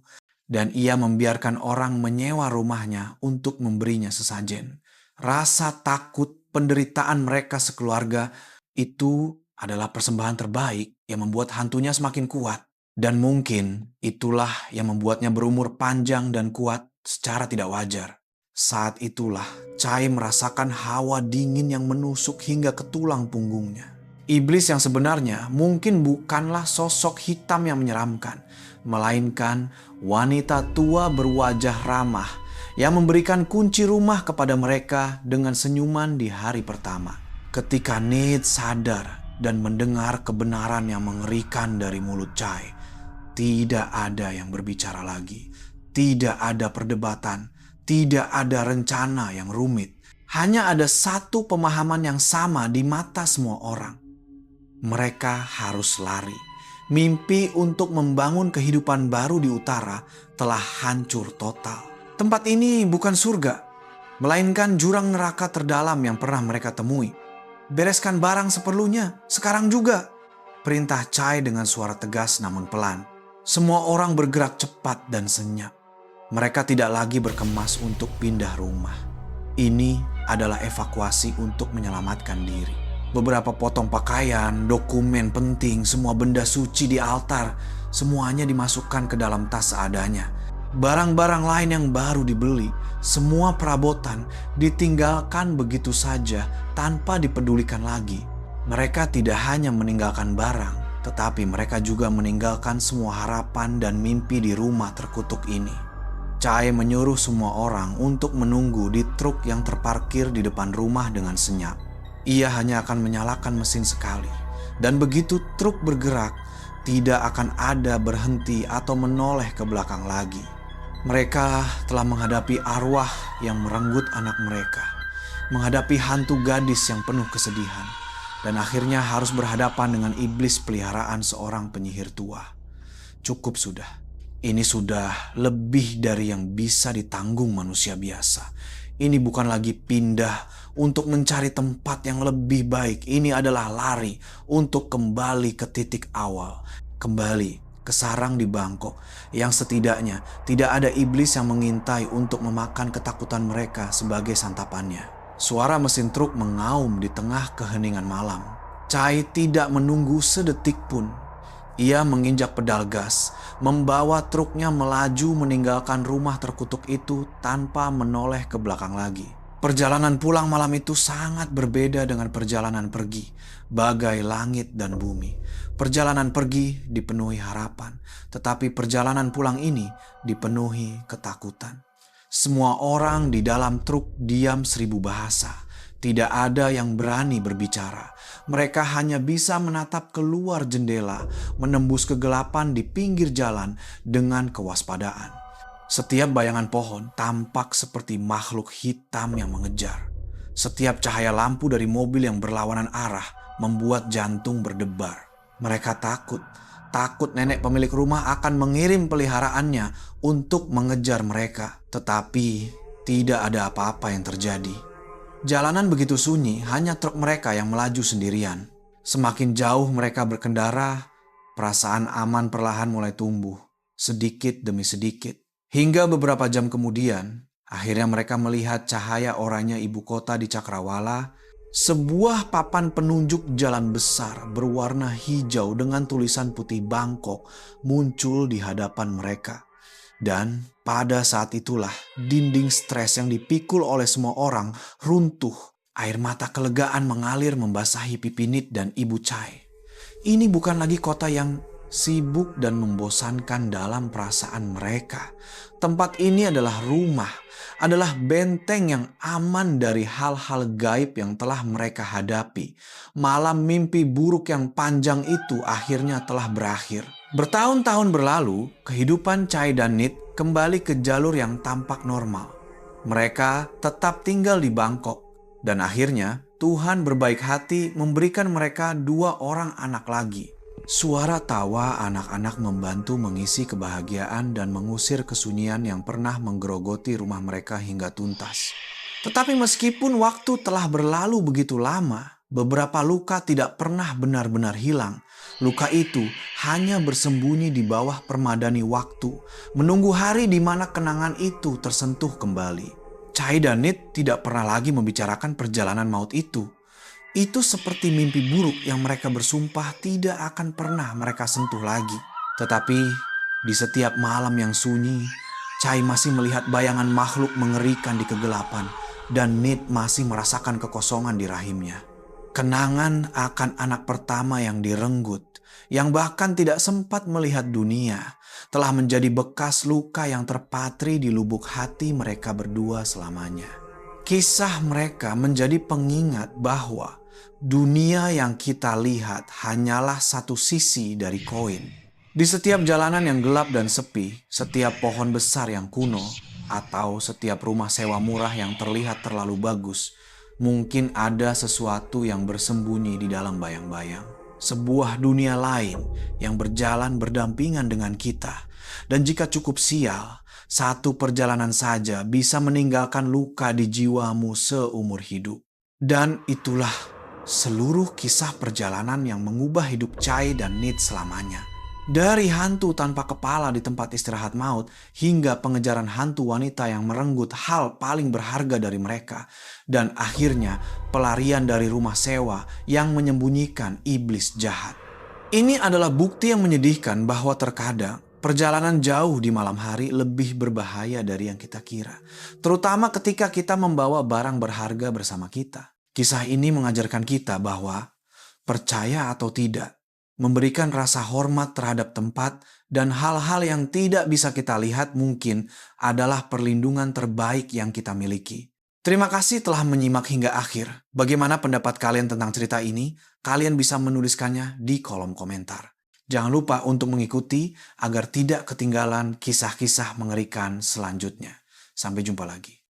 Dan ia membiarkan orang menyewa rumahnya untuk memberinya sesajen. Rasa takut, penderitaan mereka sekeluarga itu adalah persembahan terbaik yang membuat hantunya semakin kuat. Dan mungkin itulah yang membuatnya berumur panjang dan kuat secara tidak wajar. Saat itulah Chai merasakan hawa dingin yang menusuk hingga ke tulang punggungnya. Iblis yang sebenarnya mungkin bukanlah sosok hitam yang menyeramkan, melainkan wanita tua berwajah ramah yang memberikan kunci rumah kepada mereka dengan senyuman di hari pertama. Ketika Nate sadar dan mendengar kebenaran yang mengerikan dari mulut Chai, tidak ada yang berbicara lagi, tidak ada perdebatan. Tidak ada rencana yang rumit. Hanya ada satu pemahaman yang sama di mata semua orang. Mereka harus lari. Mimpi untuk membangun kehidupan baru di utara telah hancur total. Tempat ini bukan surga, melainkan jurang neraka terdalam yang pernah mereka temui. Bereskan barang seperlunya, sekarang juga. Perintah Chai dengan suara tegas namun pelan. Semua orang bergerak cepat dan senyap. Mereka tidak lagi berkemas untuk pindah rumah. Ini adalah evakuasi untuk menyelamatkan diri. Beberapa potong pakaian, dokumen penting, semua benda suci di altar, semuanya dimasukkan ke dalam tas seadanya. Barang-barang lain yang baru dibeli, semua perabotan ditinggalkan begitu saja tanpa dipedulikan lagi. Mereka tidak hanya meninggalkan barang, tetapi mereka juga meninggalkan semua harapan dan mimpi di rumah terkutuk ini. Chai menyuruh semua orang untuk menunggu di truk yang terparkir di depan rumah dengan senyap. Ia hanya akan menyalakan mesin sekali, dan begitu truk bergerak, tidak akan ada berhenti atau menoleh ke belakang lagi. Mereka telah menghadapi arwah yang merenggut anak mereka, menghadapi hantu gadis yang penuh kesedihan, dan akhirnya harus berhadapan dengan iblis peliharaan seorang penyihir tua. Cukup sudah. Ini sudah lebih dari yang bisa ditanggung manusia biasa. Ini bukan lagi pindah untuk mencari tempat yang lebih baik. Ini adalah lari untuk kembali ke titik awal. Kembali ke sarang di Bangkok yang setidaknya tidak ada iblis yang mengintai untuk memakan ketakutan mereka sebagai santapannya. Suara mesin truk mengaum di tengah keheningan malam. Chai tidak menunggu sedetik pun. Ia menginjak pedal gas, membawa truknya melaju meninggalkan rumah terkutuk itu tanpa menoleh ke belakang lagi. Perjalanan pulang malam itu sangat berbeda dengan perjalanan pergi, bagai langit dan bumi. Perjalanan pergi dipenuhi harapan, tetapi perjalanan pulang ini dipenuhi ketakutan. Semua orang di dalam truk diam 1000 bahasa. Tidak ada yang berani berbicara. Mereka hanya bisa menatap keluar jendela, menembus kegelapan di pinggir jalan dengan kewaspadaan. Setiap bayangan pohon tampak seperti makhluk hitam yang mengejar. Setiap cahaya lampu dari mobil yang berlawanan arah membuat jantung berdebar. Mereka takut nenek pemilik rumah akan mengirim peliharaannya untuk mengejar mereka. Tetapi tidak ada apa-apa yang terjadi. Jalanan begitu sunyi, hanya truk mereka yang melaju sendirian. Semakin jauh mereka berkendara, perasaan aman perlahan mulai tumbuh, sedikit demi sedikit. Hingga beberapa jam kemudian, akhirnya mereka melihat cahaya oranye ibu kota di Cakrawala. Sebuah papan penunjuk jalan besar berwarna hijau dengan tulisan putih Bangkok muncul di hadapan mereka. Dan pada saat itulah dinding stres yang dipikul oleh semua orang runtuh. Air mata kelegaan mengalir membasahi pipi Nit dan Ibu Chai. Ini bukan lagi kota yang sibuk dan membosankan dalam perasaan mereka. Tempat ini adalah rumah, adalah benteng yang aman dari hal-hal gaib yang telah mereka hadapi. Malam mimpi buruk yang panjang itu akhirnya telah berakhir. Bertahun-tahun berlalu, kehidupan Chai dan Nit kembali ke jalur yang tampak normal. Mereka tetap tinggal di Bangkok, dan akhirnya Tuhan berbaik hati memberikan mereka 2 orang anak lagi. Suara tawa anak-anak membantu mengisi kebahagiaan dan mengusir kesunyian yang pernah menggerogoti rumah mereka hingga tuntas. Tetapi meskipun waktu telah berlalu begitu lama, beberapa luka tidak pernah benar-benar hilang. Luka itu hanya bersembunyi di bawah permadani waktu, menunggu hari di mana kenangan itu tersentuh kembali. Chai dan Nit tidak pernah lagi membicarakan perjalanan maut itu. Itu seperti mimpi buruk yang mereka bersumpah tidak akan pernah mereka sentuh lagi. Tetapi di setiap malam yang sunyi, Chai masih melihat bayangan makhluk mengerikan di kegelapan, dan Nit masih merasakan kekosongan di rahimnya. Kenangan akan anak pertama yang direnggut, yang bahkan tidak sempat melihat dunia, telah menjadi bekas luka yang terpatri di lubuk hati mereka berdua selamanya. Kisah mereka menjadi pengingat bahwa dunia yang kita lihat hanyalah satu sisi dari koin. Di setiap jalanan yang gelap dan sepi, setiap pohon besar yang kuno, atau setiap rumah sewa murah yang terlihat terlalu bagus, mungkin ada sesuatu yang bersembunyi di dalam bayang-bayang. Sebuah dunia lain yang berjalan berdampingan dengan kita. Dan jika cukup sial, satu perjalanan saja bisa meninggalkan luka di jiwamu seumur hidup. Dan itulah seluruh kisah perjalanan yang mengubah hidup Chai dan Nit selamanya. Dari hantu tanpa kepala di tempat istirahat maut hingga pengejaran hantu wanita yang merenggut hal paling berharga dari mereka. Dan akhirnya pelarian dari rumah sewa yang menyembunyikan iblis jahat. Ini adalah bukti yang menyedihkan bahwa terkadang perjalanan jauh di malam hari lebih berbahaya dari yang kita kira. Terutama ketika kita membawa barang berharga bersama kita. Kisah ini mengajarkan kita bahwa percaya atau tidak, memberikan rasa hormat terhadap tempat dan hal-hal yang tidak bisa kita lihat mungkin adalah perlindungan terbaik yang kita miliki. Terima kasih telah menyimak hingga akhir. Bagaimana pendapat kalian tentang cerita ini? Kalian bisa menuliskannya di kolom komentar. Jangan lupa untuk mengikuti agar tidak ketinggalan kisah-kisah mengerikan selanjutnya. Sampai jumpa lagi.